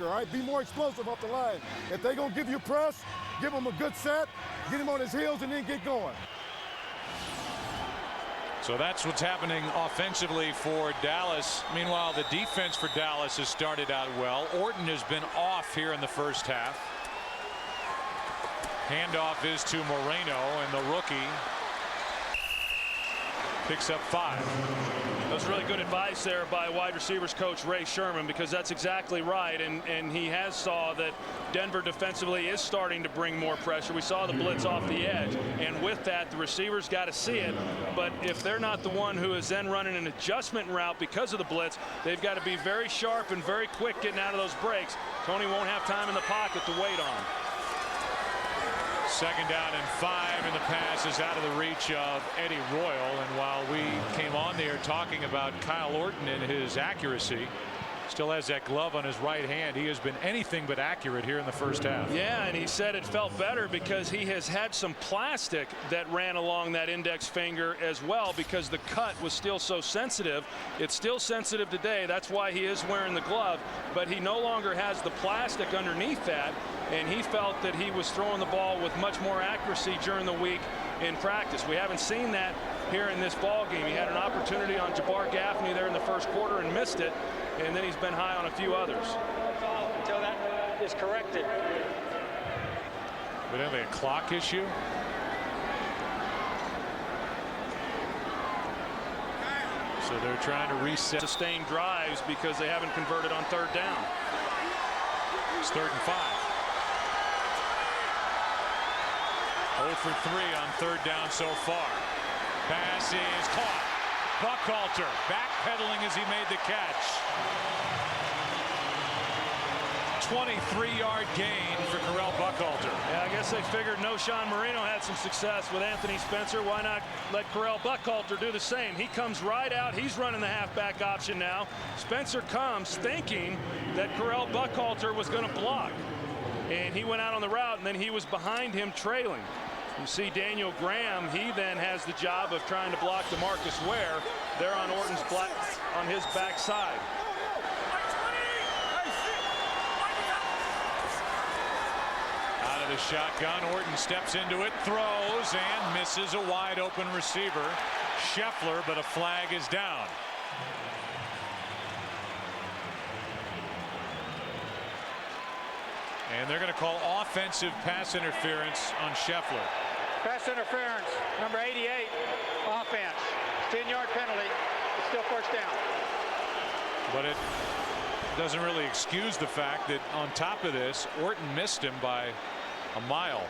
All right, be more explosive off the line. If they're going to give you press, give him a good set, get him on his heels, and then get going. So that's what's happening offensively for Dallas. Meanwhile, the defense for Dallas has started out well. Orton has been off here in the 1st half. Handoff is to Moreno, and the rookie picks up 5. That was really good advice there by wide receivers coach Ray Sherman, because that's exactly right, and he has saw that Denver defensively is starting to bring more pressure. We saw the blitz off the edge, and with that the receivers got to see it, but if they're not the one who is then running an adjustment route because of the blitz, they've got to be very sharp and very quick getting out of those breaks. Tony won't have time in the pocket to wait on. 2nd down and 5, and the pass is out of the reach of Eddie Royal. And while we came on there talking about Kyle Orton and his accuracy, still has that glove on his right hand. He has been anything but accurate here in the 1st half. Yeah, and he said it felt better because he has had some plastic that ran along that index finger as well, because the cut was still so sensitive. It's still sensitive today. That's why he is wearing the glove, but he no longer has the plastic underneath that, and he felt that he was throwing the ball with much more accuracy during the week in practice. We haven't seen that here in this ball game. He had an opportunity on Jabbar Gaffney there in the 1st quarter and missed it, and then he's been high on a few others. Until that is corrected. Evidently a clock issue. So they're trying to reset. Sustained drives because they haven't converted on 3rd down. It's 3rd and 5. 0 for 3 on 3rd down so far. Pass is caught. Buckhalter backpedaling as he made the catch. 23-yard gain for Correll Buckhalter. Yeah, I guess they figured Noshawn Marino had some success with Anthony Spencer. Why not let Correll Buckhalter do the same? He comes right out. He's running the halfback option now. Spencer comes thinking that Correll Buckhalter was going to block. And he went out on the route, and then he was behind him trailing. You see Daniel Graham, he then has the job of trying to block DeMarcus Ware. They're on Orton's on his backside. the shotgun. Orton steps into it, throws, and misses a wide open receiver. Scheffler, but a flag is down. And they're going to call offensive pass interference on Scheffler. Pass interference, number 88, offense. 10-yard penalty. It's still first down. But it doesn't really excuse the fact that on top of this, Orton missed him by a mile.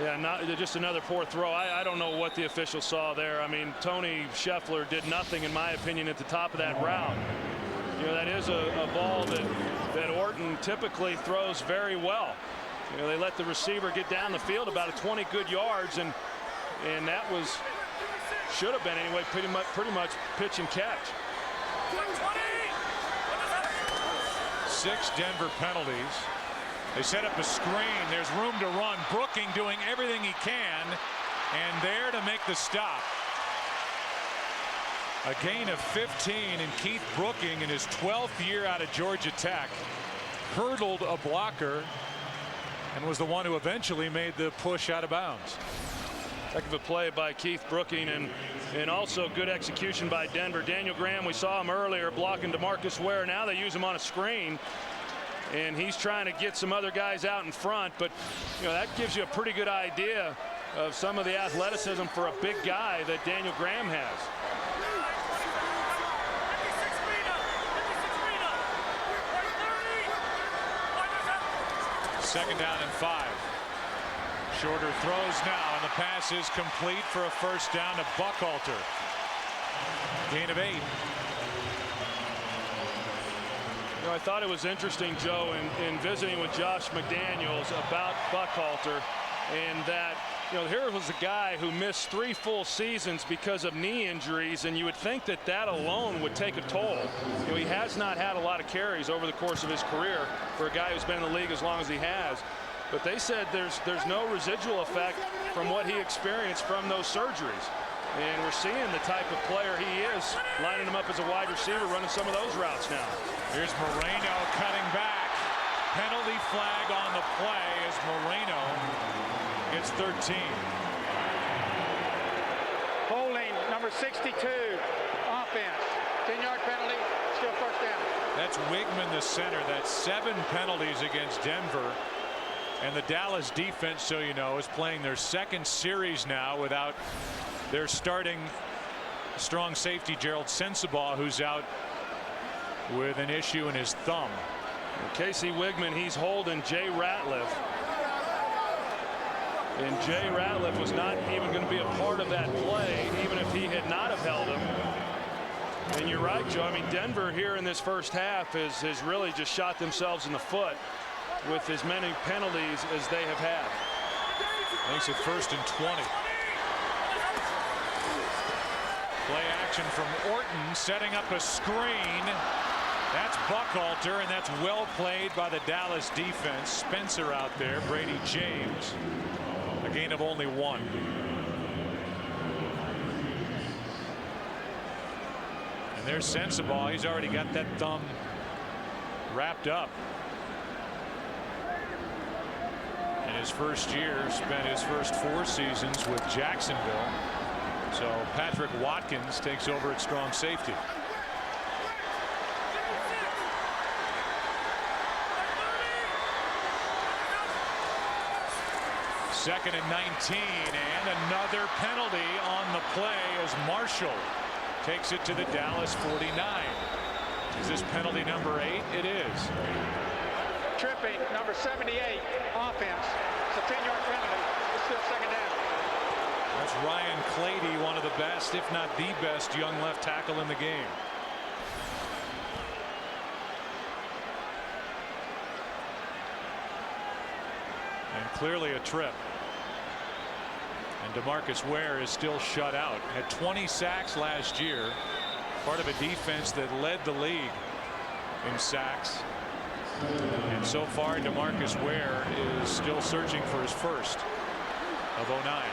Yeah, not just another poor throw. I don't know what the official saw there. I mean, Tony Scheffler did nothing, in my opinion, at the top of that route. You know, that is a ball that Orton typically throws very well. You know, they let the receiver get down the field about 20 good yards, and that should have been anyway pretty much pitch and catch. 6 Denver penalties. They set up a screen. There's room to run. Brooking doing everything he can, and there to make the stop. A gain of 15, and Keith Brooking, in his 12th year out of Georgia Tech, hurdled a blocker and was the one who eventually made the push out of bounds. Heck of a play by Keith Brooking, and also good execution by Denver. Daniel Graham, we saw him earlier blocking DeMarcus Ware. Now they use him on a screen, and he's trying to get some other guys out in front. But you know, that gives you a pretty good idea of some of the athleticism for a big guy that Daniel Graham has. Second down and 5. Shorter throws now, and the pass is complete for a first down to Buckhalter. Gain of 8. You know, I thought it was interesting, Joe, in visiting with Josh McDaniels about Buckhalter, and that, you know, here was a guy who missed 3 full seasons because of knee injuries, and you would think that that alone would take a toll. You know, he has not had a lot of carries over the course of his career for a guy who's been in the league as long as he has. But they said there's no residual effect from what he experienced from those surgeries. And we're seeing the type of player he is, lining him up as a wide receiver, running some of those routes now. Here's Moreno cutting back. Penalty flag on the play as Moreno gets 13. Holding, number 62, offense. 10-yard penalty, still first down. That's Wigman, the center. That's 7 penalties against Denver. And the Dallas defense, so you know, is playing their second series now without their starting strong safety, Gerald Sensabaugh, who's out with an issue in his thumb. Casey Wigman, he's holding Jay Ratliff. And Jay Ratliff was not even going to be a part of that play, even if he had not have held him. And you're right, Joe. I mean, Denver here in this first half has really just shot themselves in the foot with as many penalties as they have had. Makes it 1st and 20. Play action from Orton, setting up a screen. That's Buckhalter, and that's well played by the Dallas defense. Spencer out there, Brady James. A gain of only 1. And there's Sensabaugh. He's already got that thumb wrapped up. In his first year, spent his first 4 seasons with Jacksonville. So Patrick Watkins takes over at strong safety. Second and 19, and another penalty on the play as Marshall takes it to the Dallas 49. Is this penalty number 8? It is. Tripping, number 78, offense. It's a 10-yard penalty. It's still second down. That's Ryan Clady, one of the best, if not the best, young left tackle in the game. And clearly a trip. And DeMarcus Ware is still shut out. Had 20 sacks last year. Part of a defense that led the league in sacks. And so far, DeMarcus Ware is still searching for his first of 09.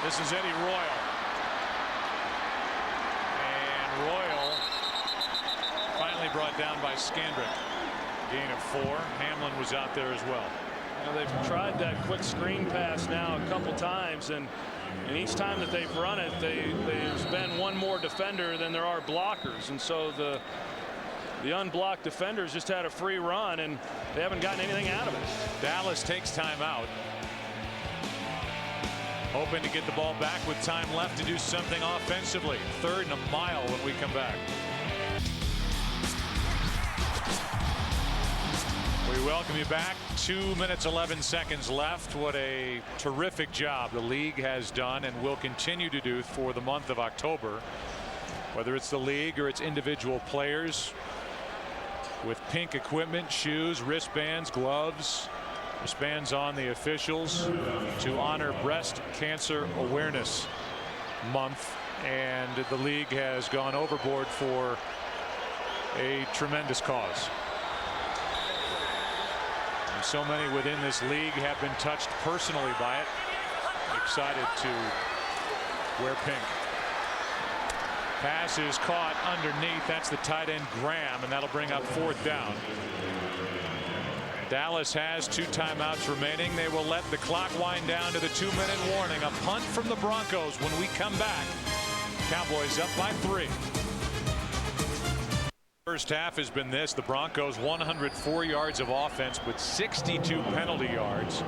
This is Eddie Royal. And Royal brought down by Skandrick. Gain of 4. Hamlin was out there as well. You know, they've tried that quick screen pass now a couple times, and each time that they've run it, there's been one more defender than there are blockers, and so the unblocked defenders just had a free run, and they haven't gotten anything out of it. Dallas takes time out, hoping to get the ball back with time left to do something offensively. 3rd and a mile when we come back. We welcome you back. 2 minutes 11 seconds left. What a terrific job the league has done and will continue to do for the month of October, whether it's the league or its individual players, with pink equipment, shoes, wristbands, gloves, wristbands on the officials to honor Breast Cancer Awareness Month. And the league has gone overboard for a tremendous cause. So many within this league have been touched personally by it. Excited to wear pink. Pass is caught underneath. That's the tight end Graham, and that'll bring up 4th down. Dallas has 2 timeouts remaining. They will let the clock wind down to the 2-minute warning. A punt from the Broncos when we come back. Cowboys up by 3. First half has been this. The Broncos 104 yards of offense with 62 penalty yards.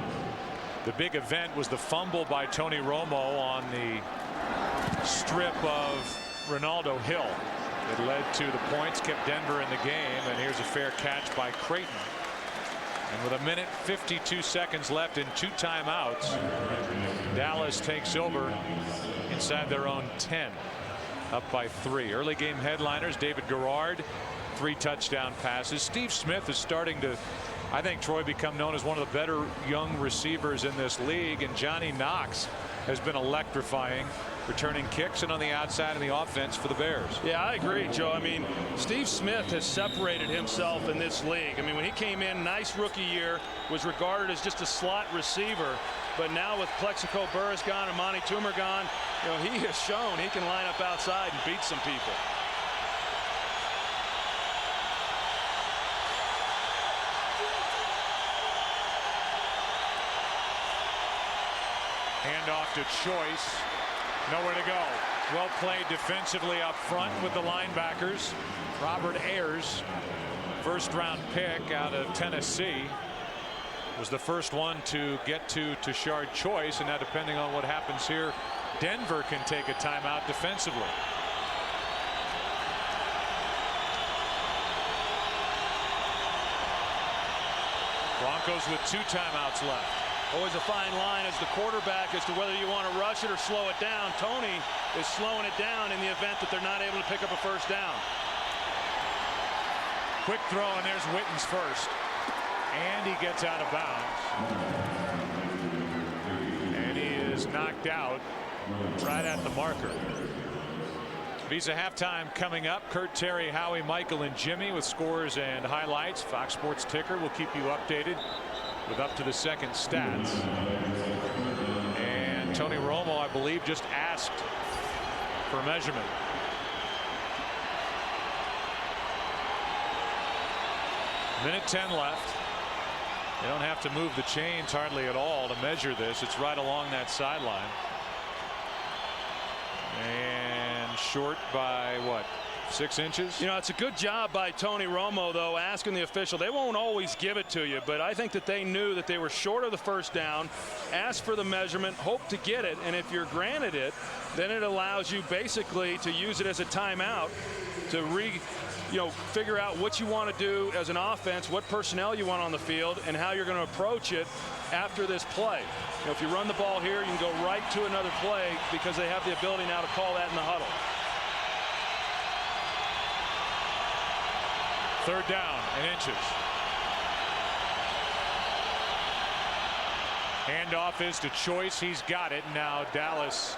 The big event was the fumble by Tony Romo on the strip of Ronaldo Hill. It led to the points, kept Denver in the game, and here's a fair catch by Creighton. And with 1:52 seconds left and 2 timeouts, Dallas takes over inside their own 10. Up by 3. Early game headliners: David Garrard, 3 touchdown passes. Steve Smith is starting to, I think, Troy, become known as one of the better young receivers in this league. And Johnny Knox has been electrifying, returning kicks and on the outside in the offense for the Bears. Yeah, I agree, Joe. I mean, Steve Smith has separated himself in this league. I mean, when he came in, nice rookie year, was regarded as just a slot receiver. But now with Plexico Burris gone and Monty Toomer gone, you know, he has shown he can line up outside and beat some people. Handoff to Choice. Nowhere to go. Well played defensively up front with the linebackers. Robert Ayers, 1st-round pick out of Tennessee, was the first one to get to Tashard Choice, and now depending on what happens here, Denver can take a timeout defensively. Broncos with 2 timeouts left. Always a fine line as the quarterback as to whether you want to rush it or slow it down. Tony is slowing it down in the event that they're not able to pick up a 1st down. Quick throw, and there's Witten's first. And he gets out of bounds. And he is knocked out right at the marker. Visa halftime coming up. Kurt, Terry, Howie, Michael, and Jimmy with scores and highlights. Fox Sports Ticker will keep you updated with up to the second stats. And Tony Romo, I believe, just asked for a measurement. Minute 10 left. They don't have to move the chains hardly at all to measure this. It's right along that sideline. And short by what? 6 inches? You know, it's a good job by Tony Romo, though, asking the official. They won't always give it to you, but I think that they knew that they were short of the 1st down, asked for the measurement, hoped to get it, and if you're granted it, then it allows you basically to use it as a timeout to figure out what you want to do as an offense, what personnel you want on the field, and how you're going to approach it after this play. You know, if you run the ball here, you can go right to another play because they have the ability now to call that in the huddle. 3rd down and inches. Handoff is to Choice. He's got it. Now Dallas.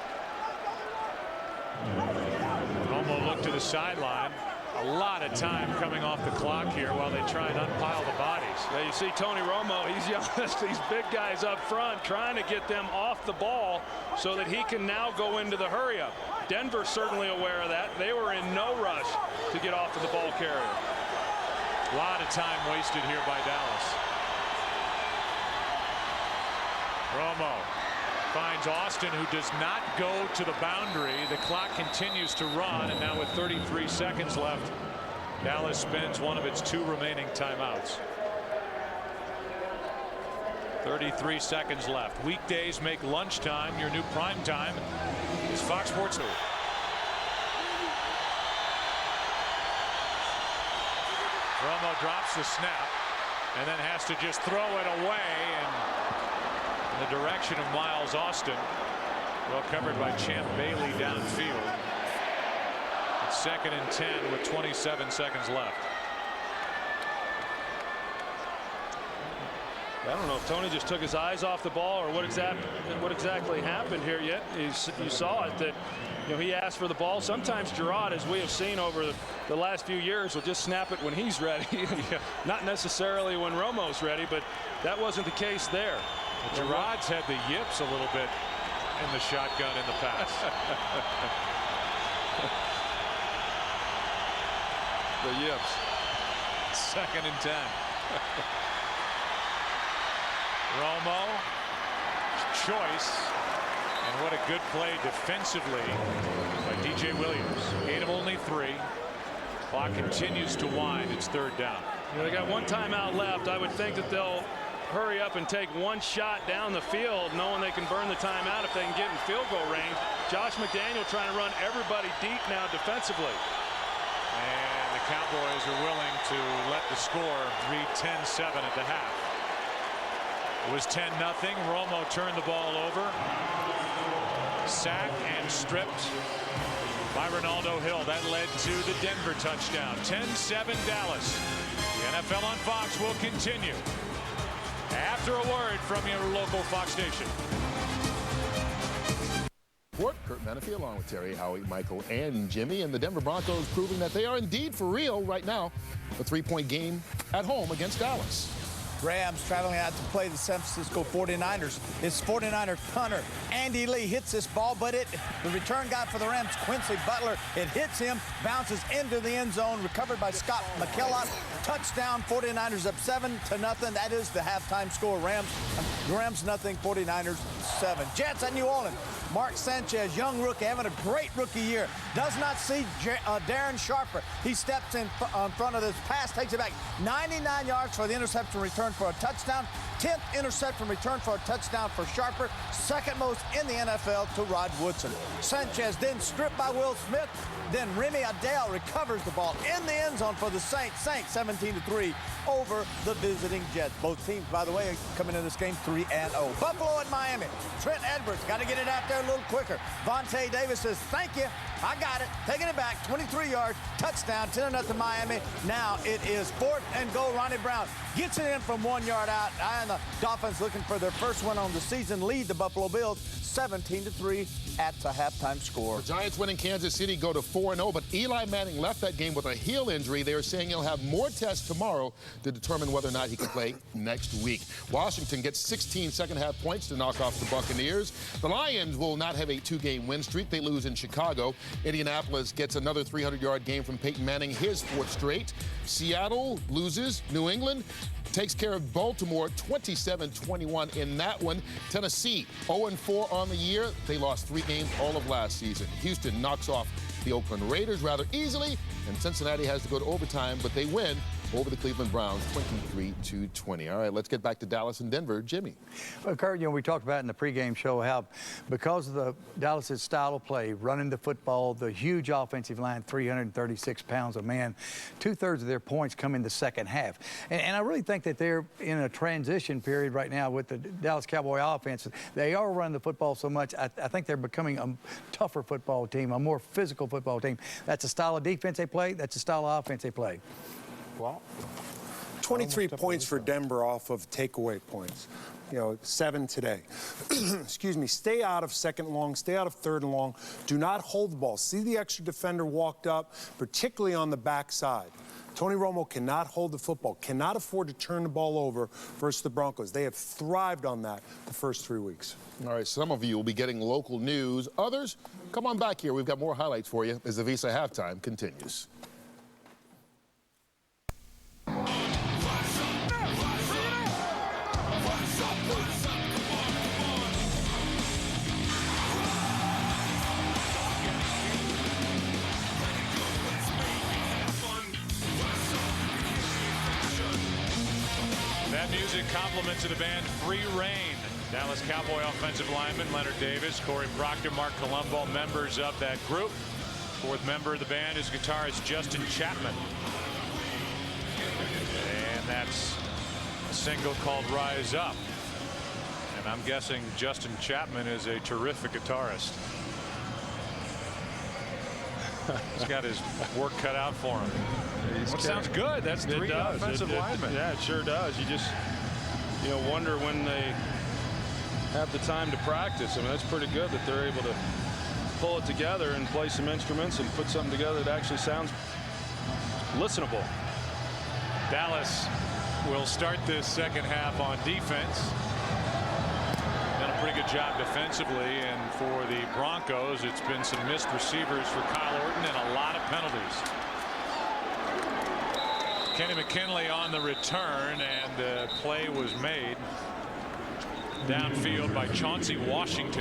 Romo looked to the sideline. A lot of time coming off the clock here while they try and unpile the bodies. Yeah, you see Tony Romo, he's yelling at these big guys up front, trying to get them off the ball so that he can now go into the hurry up. Denver's certainly aware of that. They were in no rush to get off of the ball carrier. A lot of time wasted here by Dallas. Romo finds Austin, who does not go to the boundary. The clock continues to run, and now with 33 seconds left, Dallas spends one of its 2 remaining timeouts. 33 seconds left. Weekdays make lunchtime your new prime time. It's Fox Sports 2. Romo drops the snap and then has to just throw it away, and in the direction of Miles Austin. Well covered by Champ Bailey downfield. It's 2nd and 10 with 27 seconds left. I don't know if Tony just took his eyes off the ball or what exactly happened here yet. You saw it that he asked for the ball. Sometimes Gerard, as we have seen over the last few years, will just snap it when he's ready. Not necessarily when Romo's ready, but that wasn't the case there. Well, Gerard's had the yips a little bit in the shotgun in the past. The yips. 2nd and 10. Romo, choice, and what a good play defensively by DJ Williams. 8 of only 3. Clock continues to wind. It's 3rd down. They got 1 timeout left. I would think that they'll hurry up and take 1 shot down the field, knowing they can burn the timeout if they can get in field goal range. Josh McDaniel trying to run everybody deep now defensively. And the Cowboys are willing to let the score read 10-7 at the half. It was 10-0. Romo turned the ball over. Sacked and stripped by Ronaldo Hill. That led to the Denver touchdown. 10-7 Dallas. The NFL on Fox will continue after a word from your local Fox station. Kurt Menefee along with Terry, Howie, Michael, and Jimmy, and the Denver Broncos proving that they are indeed for real right now. A 3-point game at home against Dallas. Rams traveling out to play the San Francisco 49ers. It's 49er punter Andy Lee hits this ball, but the return guy for the Rams, Quincy Butler, it hits him, bounces into the end zone, recovered by Scott McKillop. Touchdown, 49ers up 7-0. That is the halftime score. Rams 0, 49ers 7. Jets at New Orleans. Mark Sanchez, young rookie, having a great rookie year. Does not see Darren Sharper. He steps in front of this pass, takes it back 99 yards for the interception return for a touchdown. 10th interception return for a touchdown for Sharper. 2nd most in the NFL to Rod Woodson. Sanchez then stripped by Will Smith. Then Remy Adele recovers the ball in the end zone for the Saints. Saints 17-3 over the visiting Jets. Both teams, by the way, coming into this game 3-0. Buffalo at Miami. Trent Edwards got to get it out there a little quicker. Vontae Davis says, thank you. I got it. Taking it back. 23 yards. Touchdown. 10-0 Miami. Now it is 4th and goal. Ronnie Brown gets it in from 1 yard out. And the Dolphins looking for their first win on the season. Lead the Buffalo Bills 17-3 at the halftime score. The Giants win in Kansas City, go to 4-0, but Eli Manning left that game with a heel injury. They are saying he'll have more tests tomorrow to determine whether or not he can play next week. Washington gets 16 second-half points to knock off the Buccaneers. The Lions will not have a 2-game win streak. They lose in Chicago. Indianapolis gets another 300-yard game from Peyton Manning, his 4th straight. Seattle loses. New England takes care of Baltimore 27-21 in that one. Tennessee 0-4 on the year. They lost 3 games all of last season. Houston knocks off the Oakland Raiders rather easily, and Cincinnati has to go to overtime, but they win over the Cleveland Browns 23-20. All right, let's get back to Dallas and Denver. Jimmy. Well, Kurt, we talked about in the pregame show how because of the Dallas' style of play, running the football, the huge offensive line, 336 pounds a man, 2/3 of their points come in the second half. And I really think that they're in a transition period right now with the Dallas Cowboy offense. They are running the football so much, I think they're becoming a tougher football team, a more physical football team. That's the style of defense they play. That's the style of offense they play. Well, 23 points for Denver off of takeaway points. 7 today. Excuse me. Stay out of second and long. Stay out of third and long. Do not hold the ball. See the extra defender walked up, particularly on the backside. Tony Romo cannot hold the football, cannot afford to turn the ball over versus the Broncos. They have thrived on that the first 3 weeks. All right, some of you will be getting local news. Others, come on back here. We've got more highlights for you as the Visa halftime continues. music compliments of the band Free Reign. Dallas Cowboy offensive lineman Leonard Davis, Corey Proctor, Mark Colombo, members of that group. Fourth member of the band is guitarist Justin Chapman. And that's a single called Rise Up. And I'm guessing Justin Chapman is a terrific guitarist. He's got his work cut out for him. Well, sounds good. That's 3 offensive linemen. Yeah, it sure does. You just, wonder when they have the time to practice. I mean, that's pretty good that they're able to pull it together and play some instruments and put something together that actually sounds listenable. Dallas will start this second half on defense. Done a pretty good job defensively, and for the Broncos, it's been some missed receivers for Kyle Orton and a lot of penalties. Kenny McKinley on the return, and the play was made downfield by Chauncey Washington.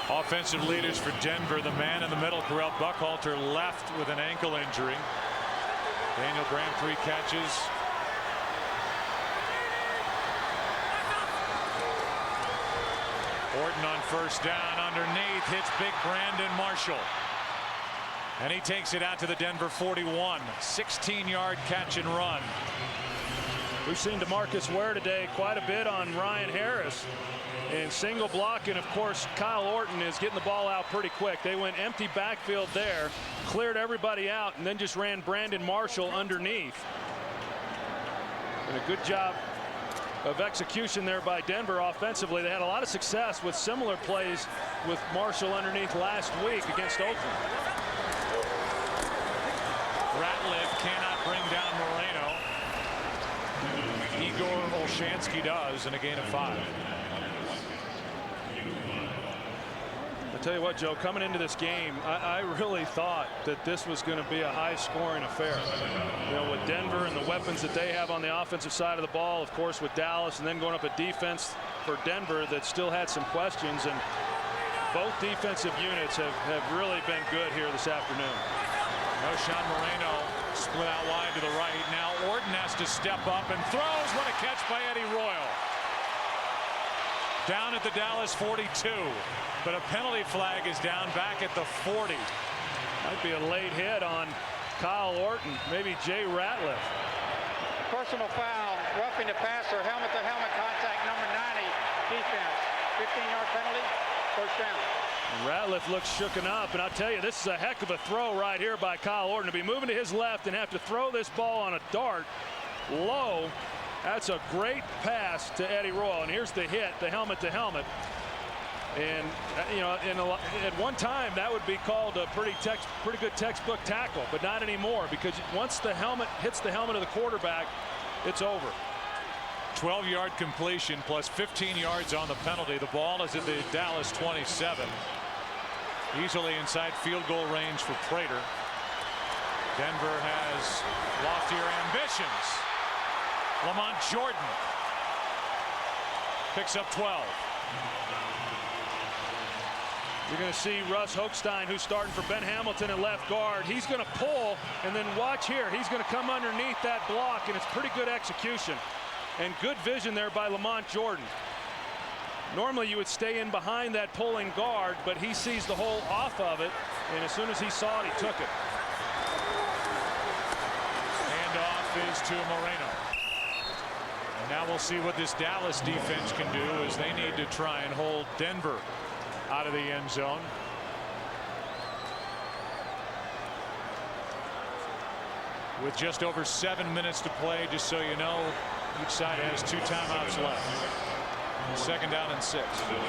Offensive leaders for Denver, the man in the middle, Terrell Buckhalter, left with an ankle injury. Daniel Graham 3 catches. Orton on first down underneath, hits big Brandon Marshall. And he takes it out to the Denver 41. 16-yard catch and run. We've seen DeMarcus Ware today quite a bit on Ryan Harris. And single block, and of course Kyle Orton is getting the ball out pretty quick. They went empty backfield there, cleared everybody out, and then just ran Brandon Marshall underneath. And a good job of execution there by Denver offensively. They had a lot of success with similar plays with Marshall underneath last week against Oakland. Ratliff cannot bring down Moreno. Igor Olshansky does, and a gain of 5. I'll tell you what, Joe, coming into this game, I really thought that this was going to be a high-scoring affair. With Denver and the weapons that they have on the offensive side of the ball, of course, with Dallas, and then going up a defense for Denver that still had some questions. And both defensive units have really been good here this afternoon. Sean Moreno split out wide to the right. Now Orton has to step up and throws. What a catch by Eddie Royal. Down at the Dallas 42. But a penalty flag is down back at the 40. Might be a late hit on Kyle Orton, maybe Jay Ratliff. Personal foul, roughing the passer, helmet-to-helmet contact, number 90, defense. 15-yard penalty, first down. Ratliff looks shooken up, and I'll tell you, this is a heck of a throw right here by Kyle Orton. To be moving to his left and have to throw this ball on a dart low, that's a great pass to Eddie Royal. And here's the hit, the helmet-to-helmet. And at one time that would be called a pretty good textbook tackle, but not anymore, because once the helmet hits the helmet of the quarterback, it's over. 12-yard completion plus 15 yards on the penalty. The ball is at the Dallas 27. Easily inside field goal range for Prater. Denver has loftier ambitions. Lamont Jordan picks up 12. You're going to see Russ Hochstein, who's starting for Ben Hamilton at left guard. He's going to pull, and then watch here. He's going to come underneath that block, and it's pretty good execution. And good vision there by Lamont Jordan. Normally you would stay in behind that pulling guard, but he sees the hole off of it, and as soon as he saw it, he took it. Handoff is to Moreno. And now we'll see what this Dallas defense can do as they need to try and hold Denver out of the end zone. With just over 7 minutes to play, just so you know, each side has 2 timeouts left. Second down and 6.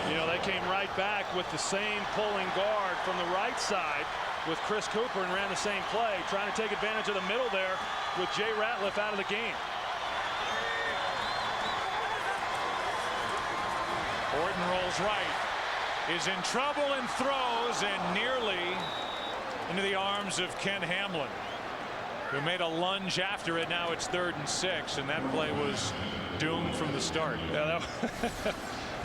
They came right back with the same pulling guard from the right side with Chris Cooper and ran the same play, trying to take advantage of the middle there with Jay Ratliff out of the game. Orton rolls right, is in trouble and throws, and nearly into the arms of Ken Hamlin, who made a lunge after it. Now it's 3rd and 6, and that play was doomed from the start. Yeah,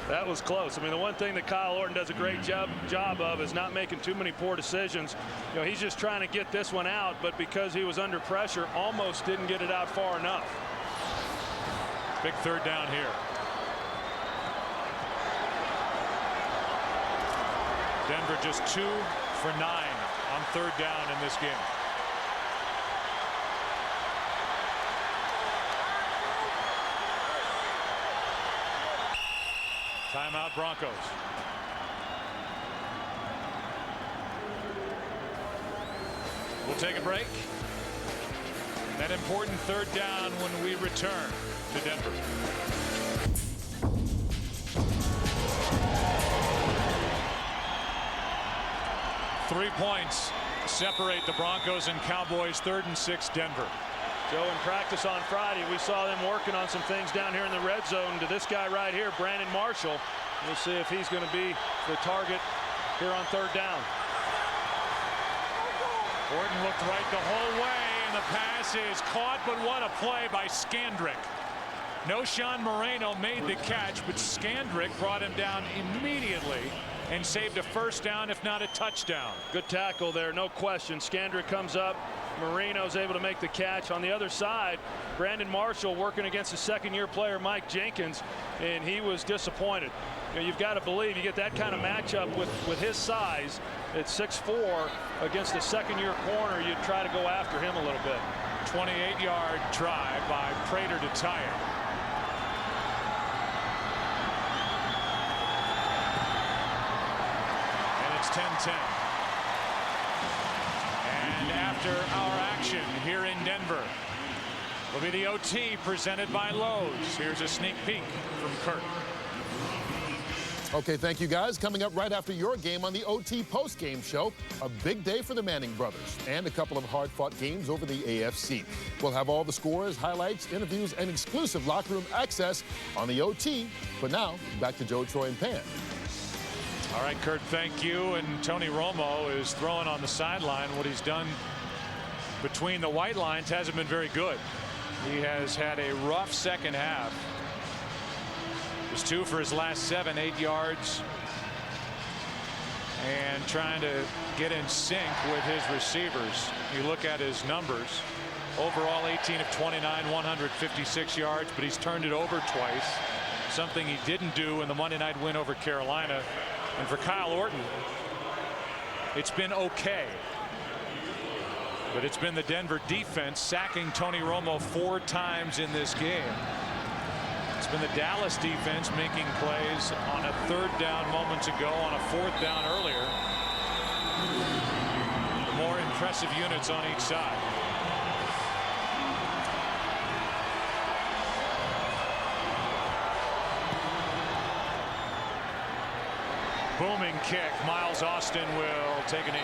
that was close. I mean, the one thing that Kyle Orton does a great job of is not making too many poor decisions. He's just trying to get this one out, but because he was under pressure, almost didn't get it out far enough. Big third down here. Denver just 2 for 9 on third down in this game. Timeout Broncos. We'll take a break. That important third down when we return to Denver. Three points separate the Broncos and Cowboys. 3rd and 6 Denver. Joe, in practice on Friday, we saw them working on some things down here in the red zone to this guy right here, Brandon Marshall. We'll see if he's going to be the target here on third down. Orton looked right the whole way, and the pass is caught, but what a play by Scandrick. Noshan Moreno made the catch, but Scandrick brought him down immediately and saved a first down, if not a touchdown. Good tackle there, no question. Scandrick comes up. Moreno's able to make the catch. On the other side, Brandon Marshall working against a second-year player, Mike Jenkins, and he was disappointed. You know, you've got to believe you get that kind of matchup with his size at 6'4" against a second-year corner, you'd try to go after him a little bit. 28-yard try by Prater to tie it. And it's 10-10. And after our action here in Denver will be the OT presented by Lowe's. Here's a sneak peek from Kurt. Okay, thank you guys. Coming up right after your game on the OT post-game show, a big day for the Manning brothers and a couple of hard-fought games over the AFC. We'll have all the scores, highlights, interviews, and exclusive locker room access on the OT. But now, back to Joe, Troy, and Pam. All right, Kurt, thank you. And Tony Romo is throwing on the sideline. What he's done between the white lines hasn't been very good. He has had a rough second half. Was 2 for his last 7, 8 yards. And trying to get in sync with his receivers. You look at his numbers. Overall 18 of 29, 156 yards, but he's turned it over twice. Something he didn't do in the Monday night win over Carolina. And for Kyle Orton, it's been okay. But it's been the Denver defense sacking Tony Romo 4 times in this game. It's been the Dallas defense making plays on a third down moments ago, on a fourth down earlier. The more impressive units on each side. Booming kick. Miles Austin will take a knee.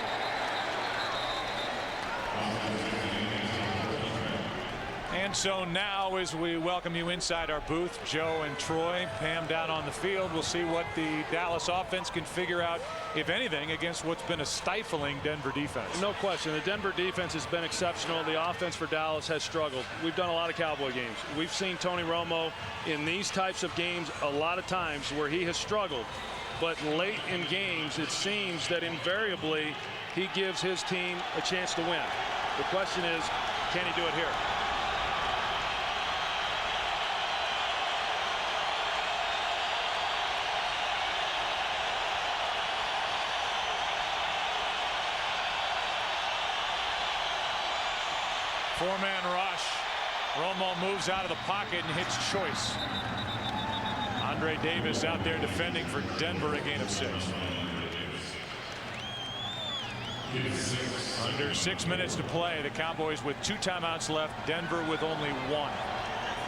And so now, as we welcome you inside our booth, Joe and Troy, Pam down on the field, we'll see what the Dallas offense can figure out, if anything, against what's been a stifling Denver defense. No question. The Denver defense has been exceptional. The offense for Dallas has struggled. We've done a lot of Cowboy games. We've seen Tony Romo in these types of games a lot of times where he has struggled. But late in games, it seems that invariably he gives his team a chance to win. The question is, can he do it here? Four-man rush. Romo moves out of the pocket and hits Choice. Andre Davis out there defending for Denver, a gain of 6. Under 6 minutes to play. The Cowboys with 2 timeouts left. Denver with only 1. Well,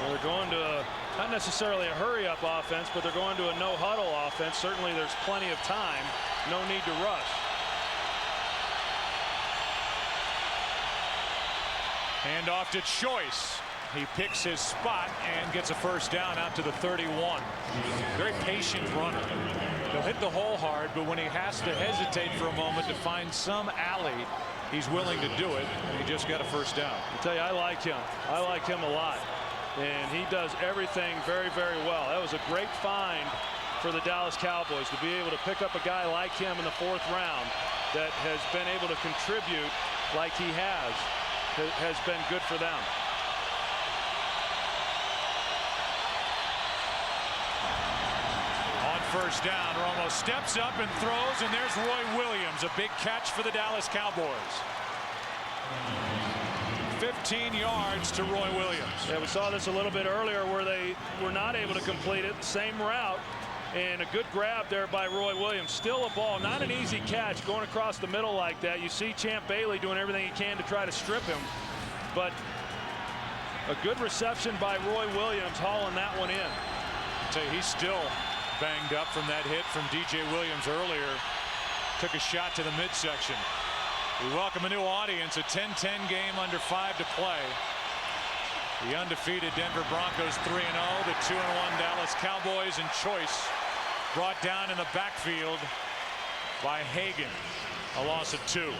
they're going to not necessarily a hurry-up offense, but they're going to a no-huddle offense. Certainly there's plenty of time. No need to rush. Hand off to Choice. He picks his spot and gets a first down out to the 31. Very patient runner. He'll hit the hole hard, but when he has to hesitate for a moment to find some alley, he's willing to do it. And he just got a first down. I tell you, I like him. I like him a lot. And he does everything very, very well. That was a great find for the Dallas Cowboys to be able to pick up a guy like him in the 4th round that has been able to contribute like he has been good for them. first down. Romo steps up and throws, and there's Roy Williams. A big catch for the Dallas Cowboys. 15 yards to Roy Williams. Yeah, we saw this a little bit earlier where they were not able to complete it. Same route. And a good grab there by Roy Williams. Still a ball, not an easy catch going across the middle like that. You see Champ Bailey doing everything he can to try to strip him. But a good reception by Roy Williams hauling that one in. I'll tell you, he's still banged up from that hit from DJ Williams earlier. Took a shot to the midsection. We welcome a new audience. A 10-10 game under 5 to play. The undefeated Denver Broncos 3-0. The 2-1 Dallas Cowboys, and choice brought down in the backfield by Hagan. A loss of 2.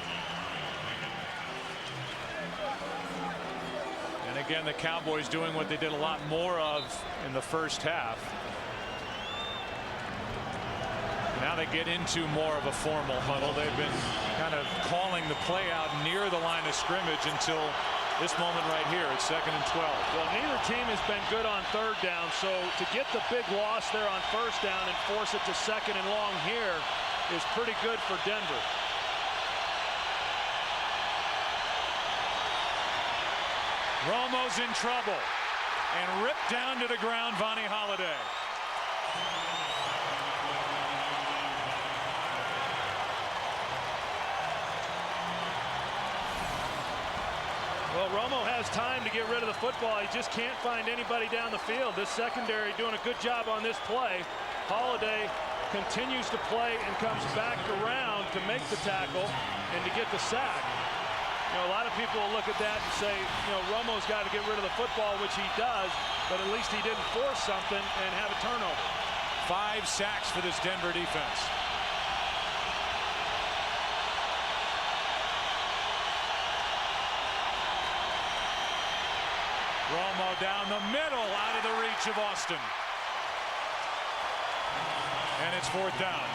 And again, the Cowboys doing what they did a lot more of in the first half. Now they get into more of a formal huddle. They've been kind of calling the play out near the line of scrimmage until this moment right here. It's 2nd and 12. Well, neither team has been good on 3rd down, so to get the big loss there on 1st down and force it to 2nd and long here is pretty good for Denver. Romo's in trouble and ripped down to the ground. Vonnie Holiday. Well, Romo has time to get rid of the football. He just can't find anybody down the field. This secondary doing a good job on this play. Holiday continues to play and comes back around to make the tackle and to get the sack. You know, a lot of people will look at that and say, you know, Romo's got to get rid of the football, which he does, but at least he didn't force something and have a turnover. 5 sacks for this Denver defense. Romo down the middle, out of the reach of Austin. And it's 4th down.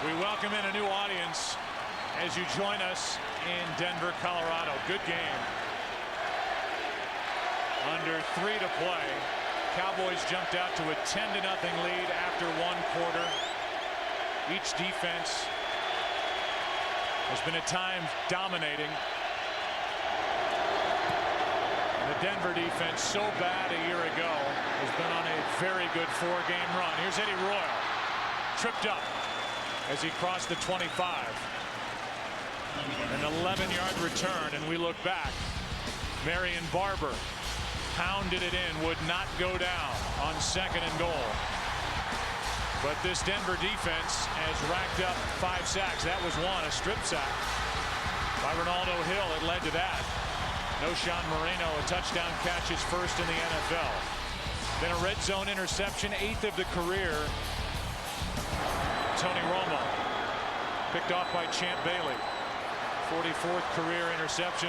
We welcome in a new audience as you join us in Denver, Colorado. Good game. Under 3 to play. Cowboys jumped out to a 10-0 lead after 1 quarter. Each defense has been at times dominating. And the Denver defense, so bad a year ago, has been on a very good 4-game run. Here's Eddie Royal, tripped up as he crossed the 25. An 11-yard return, and we look back. Marion Barber pounded it in, would not go down on 2nd and goal. But this Denver defense has racked up 5 sacks. That was 1, a strip sack by Ronaldo Hill. It led to that. Noshawn Moreno, a touchdown catch, his first in the NFL. Then a red zone interception, 8th of the career. Tony Romo, picked off by Champ Bailey. 44th career interception.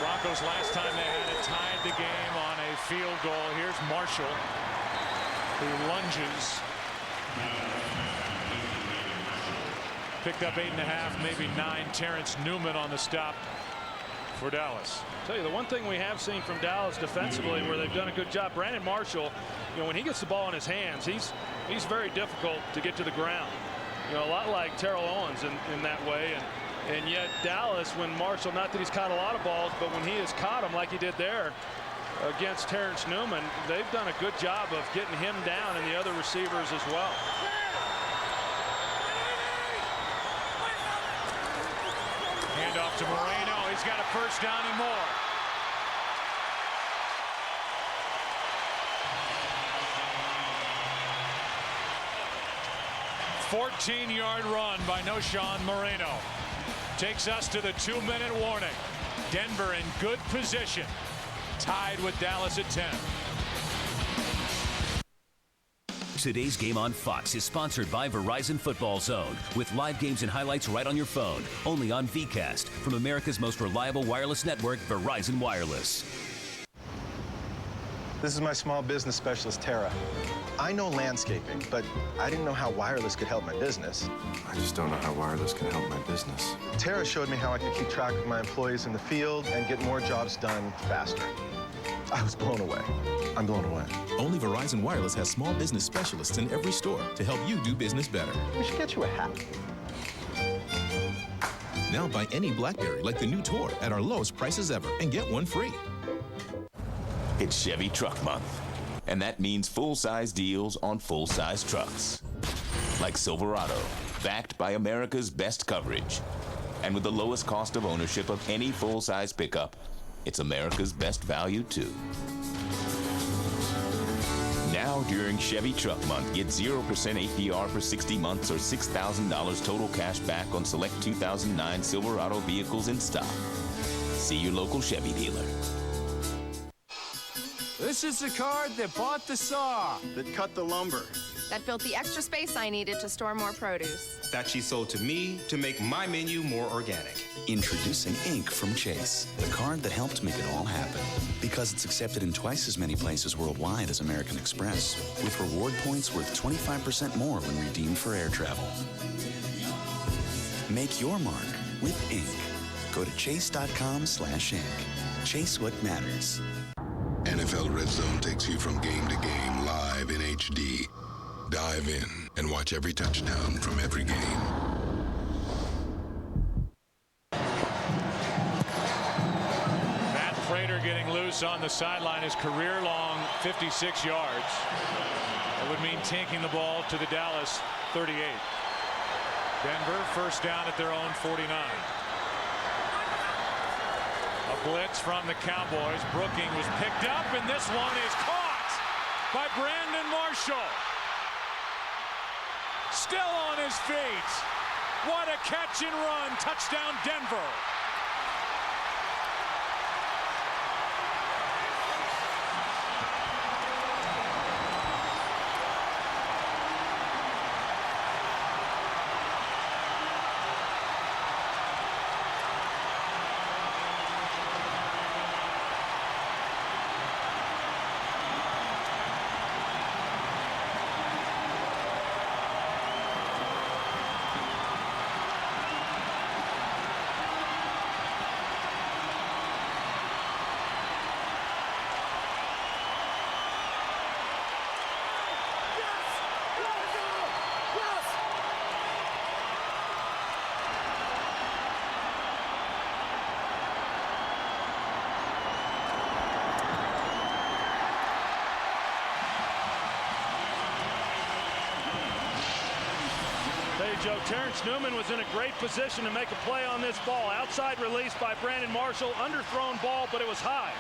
Broncos last time they had it tied the game on a field goal. Here's Marshall, who lunges. Picked up 8.5, maybe 9. Terrence Newman on the stop for Dallas. I'll tell you, the one thing we have seen from Dallas defensively where they've done a good job, Brandon Marshall, you know, when he gets the ball in his hands, he's very difficult to get to the ground. You know, a lot like Terrell Owens in that way. And yet Dallas, when Marshall, not that he's caught a lot of balls, but when he has caught them like he did there against Terrence Newman, they've done a good job of getting him down and the other receivers as well. Handoff to Moreno. He's got a first down and more. A 14-yard run by Noshawn Moreno. Takes us to the 2-minute warning. Denver in good position. Tied with Dallas at 10. Today's game on Fox is sponsored by Verizon Football Zone, with live games and highlights right on your phone. Only on VCast from America's most reliable wireless network, Verizon Wireless. This is my small business specialist, Tara. I know landscaping, but I didn't know how wireless could help my business. I just don't know how wireless can help my business. Tara showed me how I could keep track of my employees in the field and get more jobs done faster. I was blown away. I'm blown away. Only Verizon Wireless has small business specialists in every store to help you do business better. We should get you a hat. Now buy any BlackBerry like the new Tour at our lowest prices ever and get one free. It's Chevy Truck Month, and that means full-size deals on full-size trucks. Like Silverado, backed by America's best coverage. And with the lowest cost of ownership of any full-size pickup, it's America's best value, too. Now, during Chevy Truck Month, get 0% APR for 60 months or $6,000 total cash back on select 2009 Silverado vehicles in stock. See your local Chevy dealer. This is the card that bought the saw. That cut the lumber. That built the extra space I needed to store more produce. That she sold to me to make my menu more organic. Introducing Ink from Chase, the card that helped make it all happen. Because it's accepted in twice as many places worldwide as American Express, with reward points worth 25% more when redeemed for air travel. Make your mark with Ink. Go to chase.com/ink. Chase what matters. NFL Red Zone takes you from game to game live in HD. Dive in and watch every touchdown from every game. Matt Prater getting loose on the sideline, his career-long 56 yards. That would mean taking the ball to the Dallas 38. Denver first down at their own 49. A blitz from the Cowboys. Brooking was picked up, and this one is caught by Brandon Marshall. Still on his feet. What a catch and run. Touchdown, Denver. Joe, Terrence Newman was in a great position to make a play on this ball. Outside release by Brandon Marshall, underthrown ball, but it was high.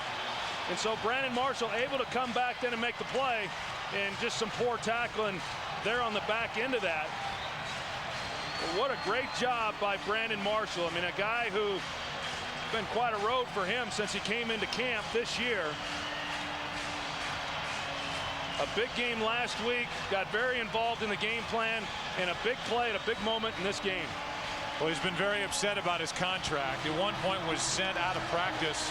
And so Brandon Marshall able to come back then and make the play, and just some poor tackling there on the back end of that. But what a great job by Brandon Marshall. I mean, a guy who's been quite a road for him since he came into camp this year. A big game last week, got very involved in the game plan, and a big play at a big moment in this game. Well, he's been very upset about his contract. At one point was sent out of practice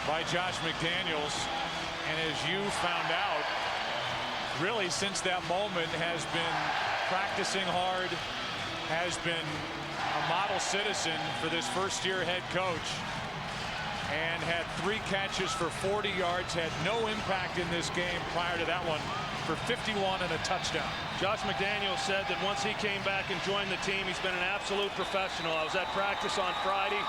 by Josh McDaniels, and as you found out, really since that moment has been practicing hard, has been a model citizen for this first-year head coach, and had 3 catches for 40 yards, had no impact in this game prior to that one for 51 and a touchdown. Josh McDaniels said that once he came back and joined the team, he's been an absolute professional. I was at practice on Friday,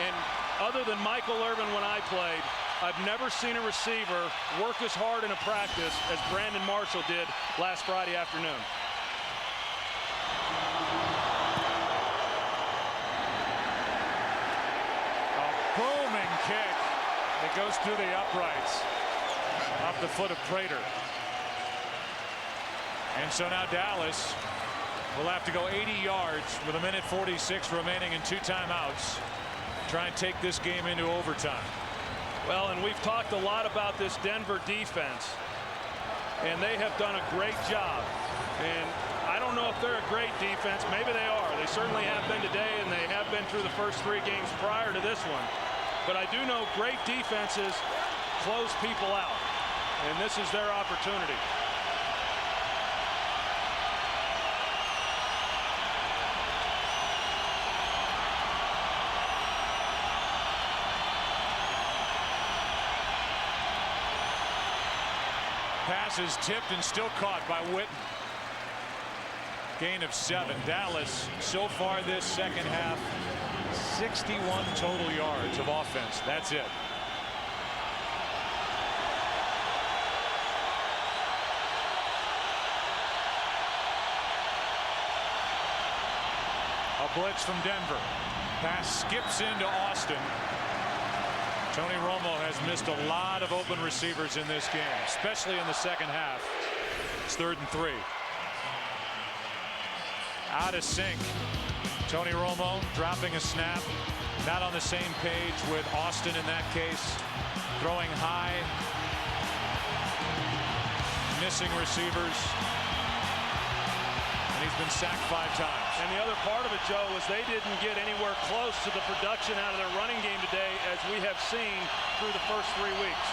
and other than Michael Irvin when I played, I've never seen a receiver work as hard in a practice as Brandon Marshall did last Friday afternoon. Booming kick that goes through the uprights off the foot of Prater. And so now Dallas will have to go 80 yards with 1:46 remaining and 2 timeouts. Try and take this game into overtime. Well, and we've talked a lot about this Denver defense, and they have done a great job. And I don't know if they're a great defense. Maybe they are. They certainly have been today, and they have been through the first 3 games prior to this one. But I do know great defenses close people out, and this is their opportunity. Pass is tipped and still caught by Witten. Gain of 7. Dallas so far this second half, 61 total yards of offense. That's it. A blitz from Denver. Pass skips into Austin. Tony Romo has missed a lot of open receivers in this game, especially in the second half. It's 3rd and 3. Out of sync. Tony Romo dropping a snap. Not on the same page with Austin in that case. Throwing high. Missing receivers. And he's been sacked 5 times. And the other part of it, Joe, was they didn't get anywhere close to the production out of their running game today as we have seen through the first 3 weeks.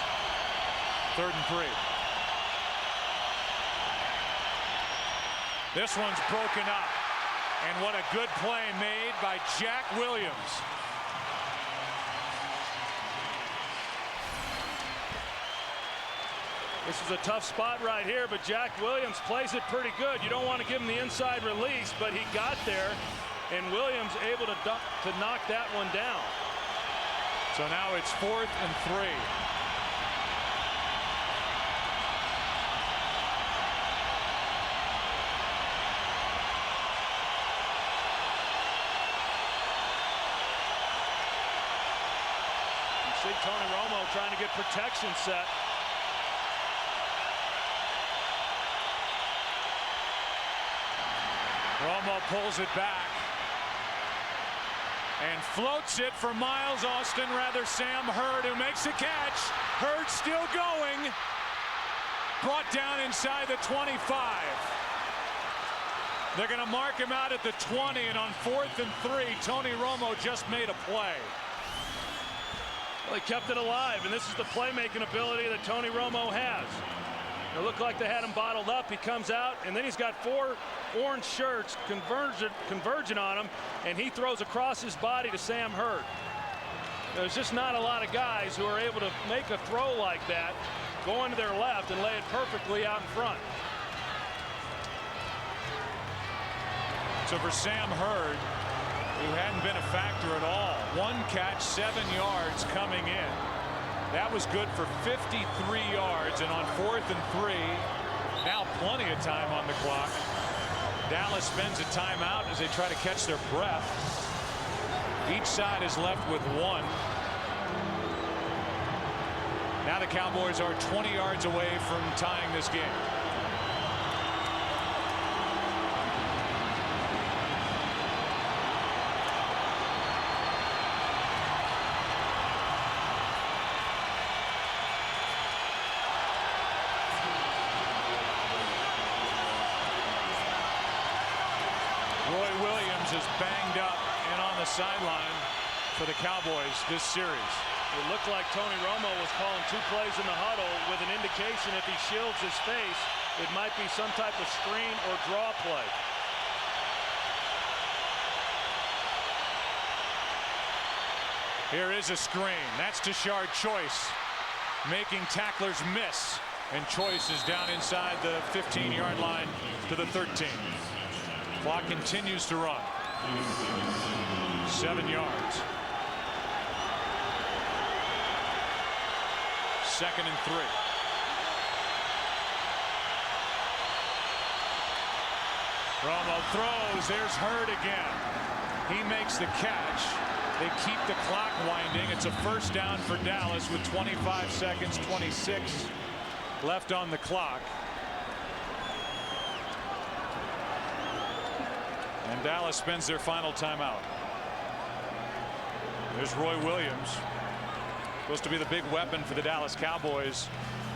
3rd and 3. This one's broken up. And what a good play made by Jack Williams. This is a tough spot right here, but Jack Williams plays it pretty good. You don't want to give him the inside release, but he got there, and Williams able to knock that one down. So now it's 4th and 3. See Tony Romo trying to get protection set. Romo pulls it back and floats it for Miles Austin, rather Sam Hurd, who makes a catch. Hurd still going. Brought down inside the 25. They're going to mark him out at the 20, and on 4th and 3, Tony Romo just made a play. Well, he kept it alive, and this is the playmaking ability that Tony Romo has. It looked like they had him bottled up. He comes out, and then he's got 4 orange shirts converging on him, and he throws across his body to Sam Hurd. There's just not a lot of guys who are able to make a throw like that, go into their left and lay it perfectly out in front. So for Sam Hurd, who hadn't been a factor at all, 1 catch, 7 yards coming in. That was good for 53 yards, and on 4th and 3, now plenty of time on the clock. Dallas spends a timeout as they try to catch their breath. Each side is left with 1. Now the Cowboys are 20 yards away from tying this game. Is banged up and on the sideline for the Cowboys this series. It looked like Tony Romo was calling 2 plays in the huddle with an indication if he shields his face, it might be some type of screen or draw play. Here is a screen. That's Tashard Choice making tacklers miss, and Choice is down inside the 15-yard line to the 13. Clock continues to run. 7 yards. 2nd and 3. Romo throws. There's Hurd again. He makes the catch. They keep the clock winding. It's a first down for Dallas with 25 seconds, 26 left on the clock. And Dallas spends their final timeout. There's Roy Williams, supposed to be the big weapon for the Dallas Cowboys,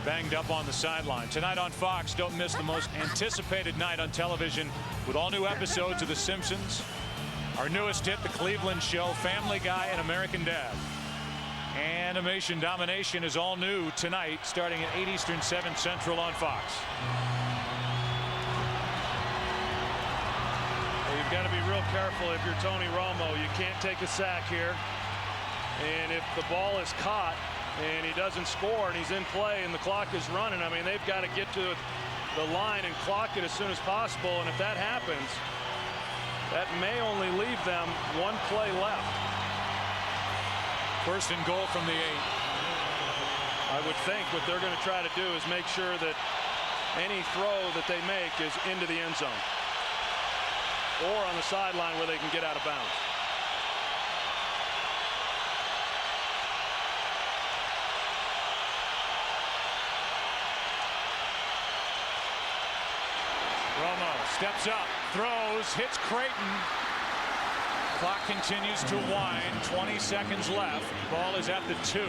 banged up on the sideline. Tonight on Fox, don't miss the most anticipated night on television with all new episodes of The Simpsons, our newest hit, The Cleveland Show, Family Guy, and American Dad. Animation Domination is all new tonight, starting at 8 Eastern, 7 Central on Fox. You've got to be real careful if you're Tony Romo. You can't take a sack here. And if the ball is caught, and he doesn't score, and he's in play, and the clock is running. I mean, they've got to get to the line and clock it as soon as possible, and if that happens, that may only leave them one play left. First and goal from the 8. I would think what they're going to try to do is make sure that any throw that they make is into the end zone or on the sideline where they can get out of bounds. Romo steps up, throws, hits Creighton. Clock continues to wind. 20 seconds left. Ball is at the 2.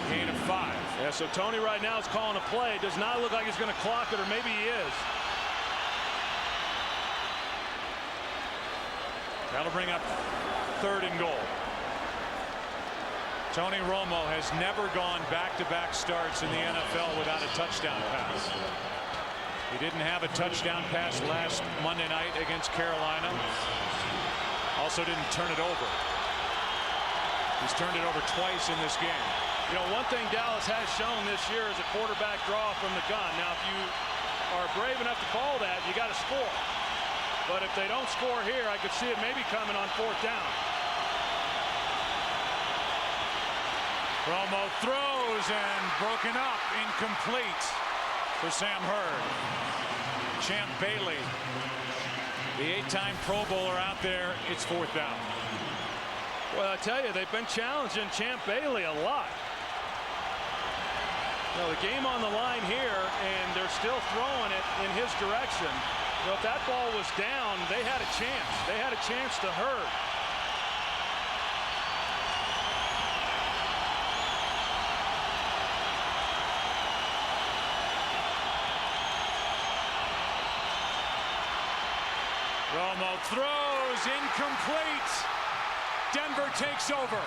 Gain of 5. Yeah, so Tony right now is calling a play. Does not look like he's going to clock it, or maybe he is. That'll bring up 3rd and goal. Tony Romo has never gone back-to-back starts in the NFL without a touchdown pass. He didn't have a touchdown pass last Monday night against Carolina. Also didn't turn it over. He's turned it over twice in this game. You know, one thing Dallas has shown this year is a quarterback draw from the gun. Now, if you are brave enough to call that, you got to score. But if they don't score here, I could see it maybe coming on 4th down. Romo throws and broken up, incomplete for Sam Hurd. Champ Bailey, the 8-time Pro Bowler out there. It's 4th down. Well, I tell you, they've been challenging Champ Bailey a lot. You know, the game on the line here, and they're still throwing it in his direction. You know, if that ball was down, they had a chance. They had a chance to Hurd. Romo throws, incomplete. Denver takes over.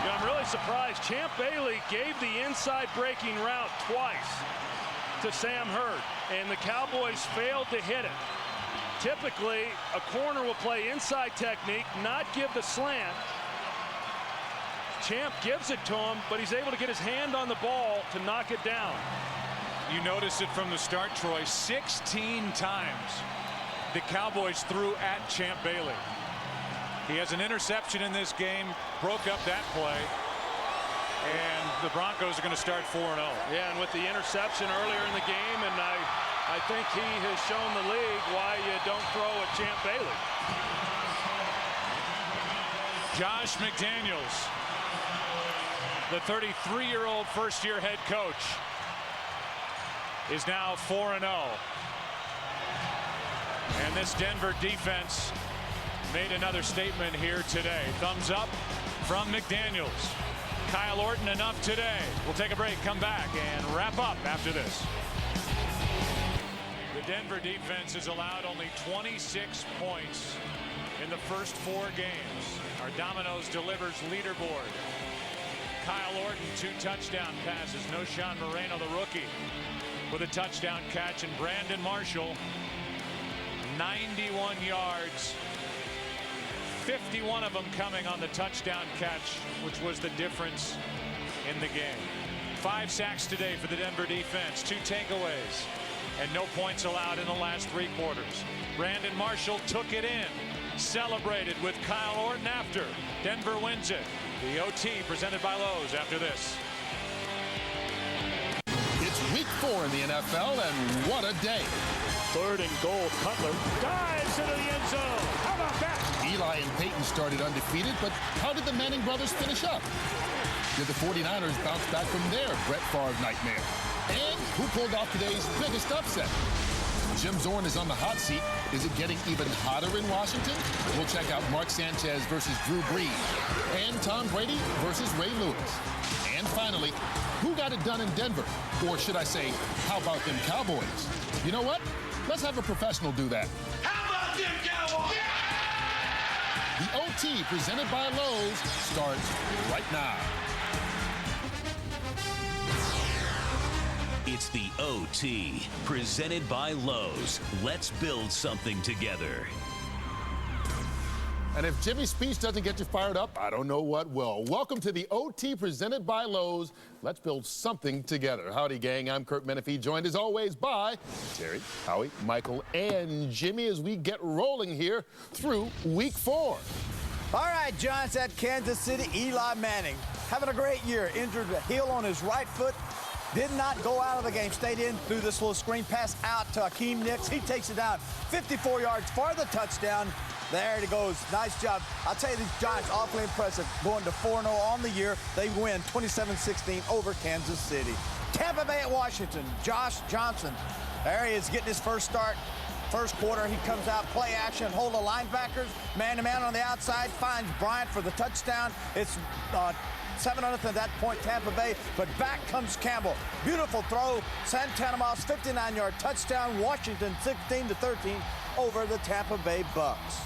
I'm really surprised. Champ Bailey gave the inside breaking route twice to Sam Hurd, and the Cowboys failed to hit it. Typically, a corner will play inside technique, not give the slant. Champ gives it to him, but he's able to get his hand on the ball to knock it down. You notice it from the start, Troy. 16 times the Cowboys threw at Champ Bailey. He has an interception in this game, broke up that play, and the Broncos are going to start 4-0. Yeah, and with the interception earlier in the game, and I think he has shown the league why you don't throw at Champ Bailey. Josh McDaniels, the 33-year-old first-year head coach, is now 4-0. And this Denver defense made another statement here today. Thumbs up from McDaniels. Kyle Orton, enough today. We'll take a break, come back, and wrap up after this. The Denver defense has allowed only 26 points in the first 4 games. Our Domino's delivers leaderboard. Kyle Orton, 2 touchdown passes. Noshan Moreno, the rookie, with a touchdown catch. And Brandon Marshall, 91 yards. 51 of them coming on the touchdown catch, which was the difference in the game. 5 sacks today for the Denver defense, 2 takeaways, and no points allowed in the last 3 quarters. Brandon Marshall took it in, celebrated with Kyle Orton after. Denver wins it. The OT presented by Lowe's after this. It's week 4 in the NFL, and what a day. 3rd and goal. Cutler dives into the end zone. How about that? Eli and Peyton started undefeated, but how did the Manning brothers finish up? Did the 49ers bounce back from their Brett Favre nightmare? And who pulled off today's biggest upset? Jim Zorn is on the hot seat. Is it getting even hotter in Washington? We'll check out Mark Sanchez versus Drew Brees, and Tom Brady versus Ray Lewis. And finally, who got it done in Denver? Or should I say, how about them Cowboys? You know what? Let's have a professional do that. How about them Cowboys? Yeah! The OT, presented by Lowe's, starts right now. It's the OT, presented by Lowe's. Let's build something together. And if Jimmy's speech doesn't get you fired up, I don't know what will. Welcome to the OT, presented by Lowe's. Let's build something together. Howdy, gang. I'm Kurt Menefee, joined as always by Terry, Howie, Michael, and Jimmy as we get rolling here through Week 4. All right, Giants at Kansas City. Eli Manning having a great year. Injured a heel on his right foot. Did not go out of the game. Stayed in through this little screen pass out to Akeem Nicks. He takes it down 54 yards for the touchdown. There it goes. Nice job. I'll tell you, these Giants awfully impressive. Going to 4-0 on the year. They win 27-16 over Kansas City. Tampa Bay at Washington. Josh Johnson. There he is getting his first start. First quarter, he comes out, play action, hold the linebackers. Man-to-man on the outside. Finds Bryant for the touchdown. It's 7-0 at that point, Tampa Bay, but back comes Campbell. Beautiful throw. Santana Moss, 59-yard touchdown. Washington 16-13 over the Tampa Bay Bucks.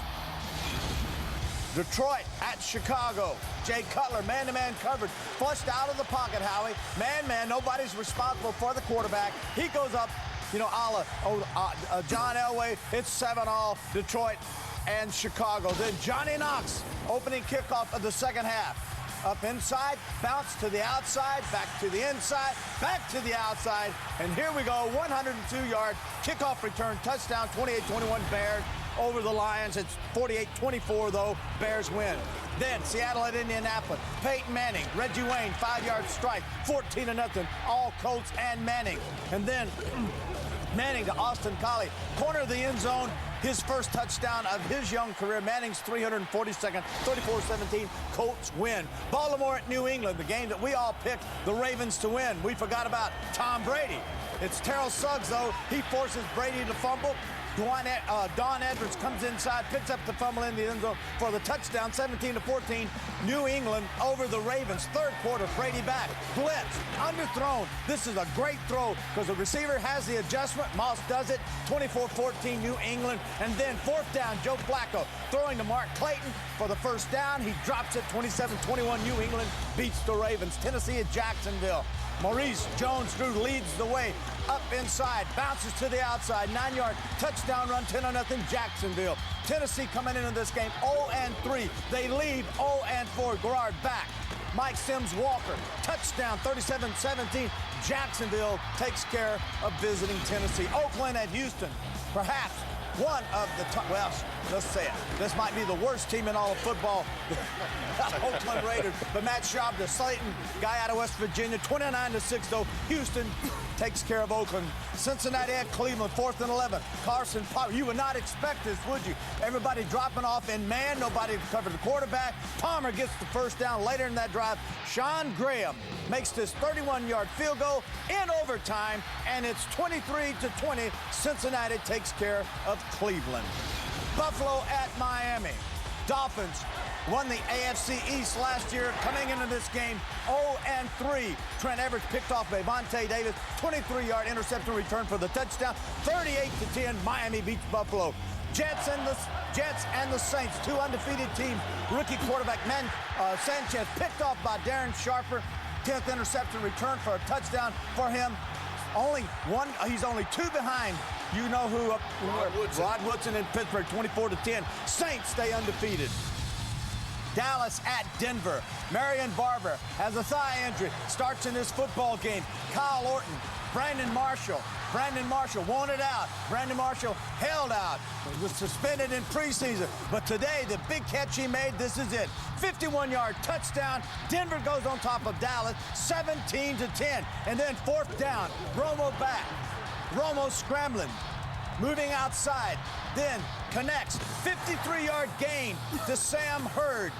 Detroit at Chicago. Jay Cutler, man-to-man coverage, flushed out of the pocket, Howie. Man-man, nobody's responsible for the quarterback. He goes up, you know, a la John Elway. It's 7-all, Detroit and Chicago. Then Johnny Knox, opening kickoff of the second half. Up inside, bounce to the outside, back to the inside, back to the outside, and here we go, 102-yard kickoff return, touchdown, 28-21 Bears over the Lions. It's 48-24, though, Bears win. Then Seattle at Indianapolis, Peyton Manning, Reggie Wayne, 5-yard strike, 14-0, all Colts and Manning. And then Manning to Austin Collie, corner of the end zone, his first touchdown of his young career. Manning's 342nd, 34-17, Colts win. Baltimore at New England, the game that we all picked the Ravens to win. We forgot about Tom Brady. It's Terrell Suggs, though. He forces Brady to fumble. Don Edwards comes inside, picks up the fumble in the end zone for the touchdown, 17-14. New England over the Ravens. Third quarter, Brady back. Blitz, underthrown. This is a great throw because the receiver has the adjustment. Moss does it. 24-14 New England. And then fourth down, Joe Flacco throwing to Mark Clayton for the first down. He drops it, 27-21. New England beats the Ravens. Tennessee at Jacksonville. Maurice Jones-Drew leads the way up inside, bounces to the outside, 9-yard touchdown run, 10-0 Jacksonville. Tennessee coming into this game 0-3. They leave 0-4. Garrard back. Mike Sims-Walker, touchdown, 37-17. Jacksonville takes care of visiting Tennessee. Oakland at Houston, perhaps one of the top, well, let's say it. This might be the worst team in all of football. Oakland Raiders. But Matt Schaub, the Slayton guy out of West Virginia, 29-6, though. Houston takes care of Oakland. Cincinnati at Cleveland, 4th and 11. Carson Palmer. You would not expect this, would you? Everybody dropping off in man. Nobody covered the quarterback. Palmer gets the first down later in that drive. Sean Graham makes this 31-yard field goal in overtime, and it's 23-20. Cincinnati takes care of Cleveland. Buffalo at Miami. Dolphins won the AFC East last year. Coming into this game, 0-3. Trent Edwards picked off by Vontae Davis. 23-yard interception return for the touchdown. 38-10, Miami beats Buffalo. Jets and the Saints, two undefeated teams. Rookie quarterback Sanchez picked off by Darren Sharper. 10th interception return for a touchdown for him. Only one, he's only two behind. You know who? Rod Woodson in Pittsburgh, 24-10. Saints stay undefeated. Dallas at Denver. Marion Barber has a thigh injury. Starts in this football game. Kyle Orton, Brandon Marshall wanted out. Brandon Marshall held out. He was suspended in preseason. But today, the big catch he made, this is it. 51-yard touchdown. Denver goes on top of Dallas, 17-10. And then fourth down, Romo back. Romo scrambling, moving outside, then connects. 53-yard gain to Sam Hurd.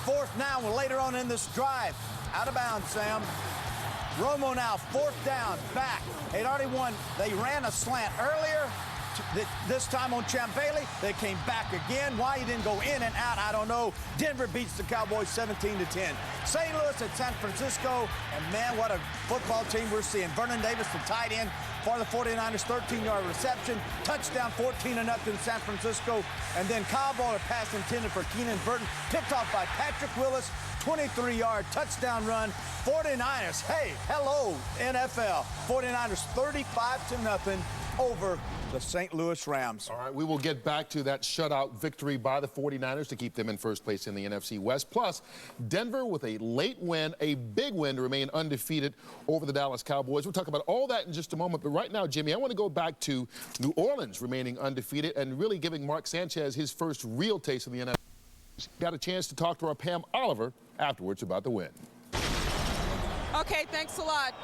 Fourth now, later on in this drive. Out of bounds, Sam. Romo now, fourth down, back. They'd already won. They ran a slant earlier. This time on Champ Bailey, they came back again. Why he didn't go in and out, I don't know. Denver beats the Cowboys 17-10. St. Louis at San Francisco, and man, what a football team we're seeing. Vernon Davis, the tight end, for the 49ers, 13-yard reception, touchdown, 14-0 San Francisco. And then Kyle Ball, a pass intended for Keenan Burton, picked off by Patrick Willis, 23-yard touchdown run. 49ers, hey, hello, NFL. 49ers 35-0 over the St. Louis Rams. All right, we will get back to that shutout victory by the 49ers to keep them in first place in the NFC West. Plus, Denver with a late win, a big win to remain undefeated over the Dallas Cowboys. We'll talk about all that in just a moment. But right now, Jimmy, I want to go back to New Orleans remaining undefeated and really giving Mark Sanchez his first real taste of the NFL. Got a chance to talk to our Pam Oliver afterwards about the win. Okay, thanks a lot.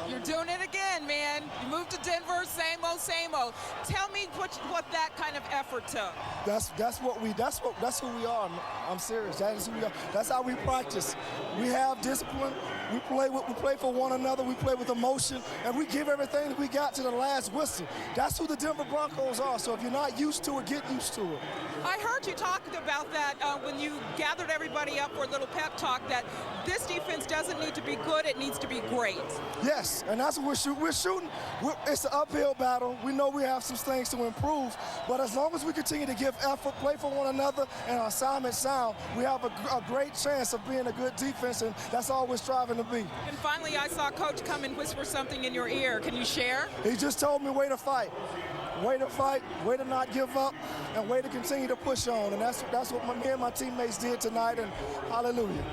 You're doing it again, man. You moved to Denver, same old, same old. Tell me what that kind of effort took. That's who we are. I'm serious. That is who we are. That's how we practice. We have discipline. We play for one another. We play with emotion, and we give everything that we got to the last whistle. That's who the Denver Broncos are. So if you're not used to it, get used to it. I heard you talking about that when you gathered everybody up for a little pep talk, that this defense doesn't need to be good, it needs to be great. Yes, and that's what we're shooting. It's an uphill battle. We know we have some things to improve, but as long as we continue to give effort, play for one another, and our assignment sound, we have a great chance of being a good defense, and that's all we're striving to be. And finally, I saw Coach come and whisper something in your ear. Can you share? He just told me, way to fight. Way to fight, way to not give up, and way to continue to push on. And that's what me and my teammates did tonight, and hallelujah.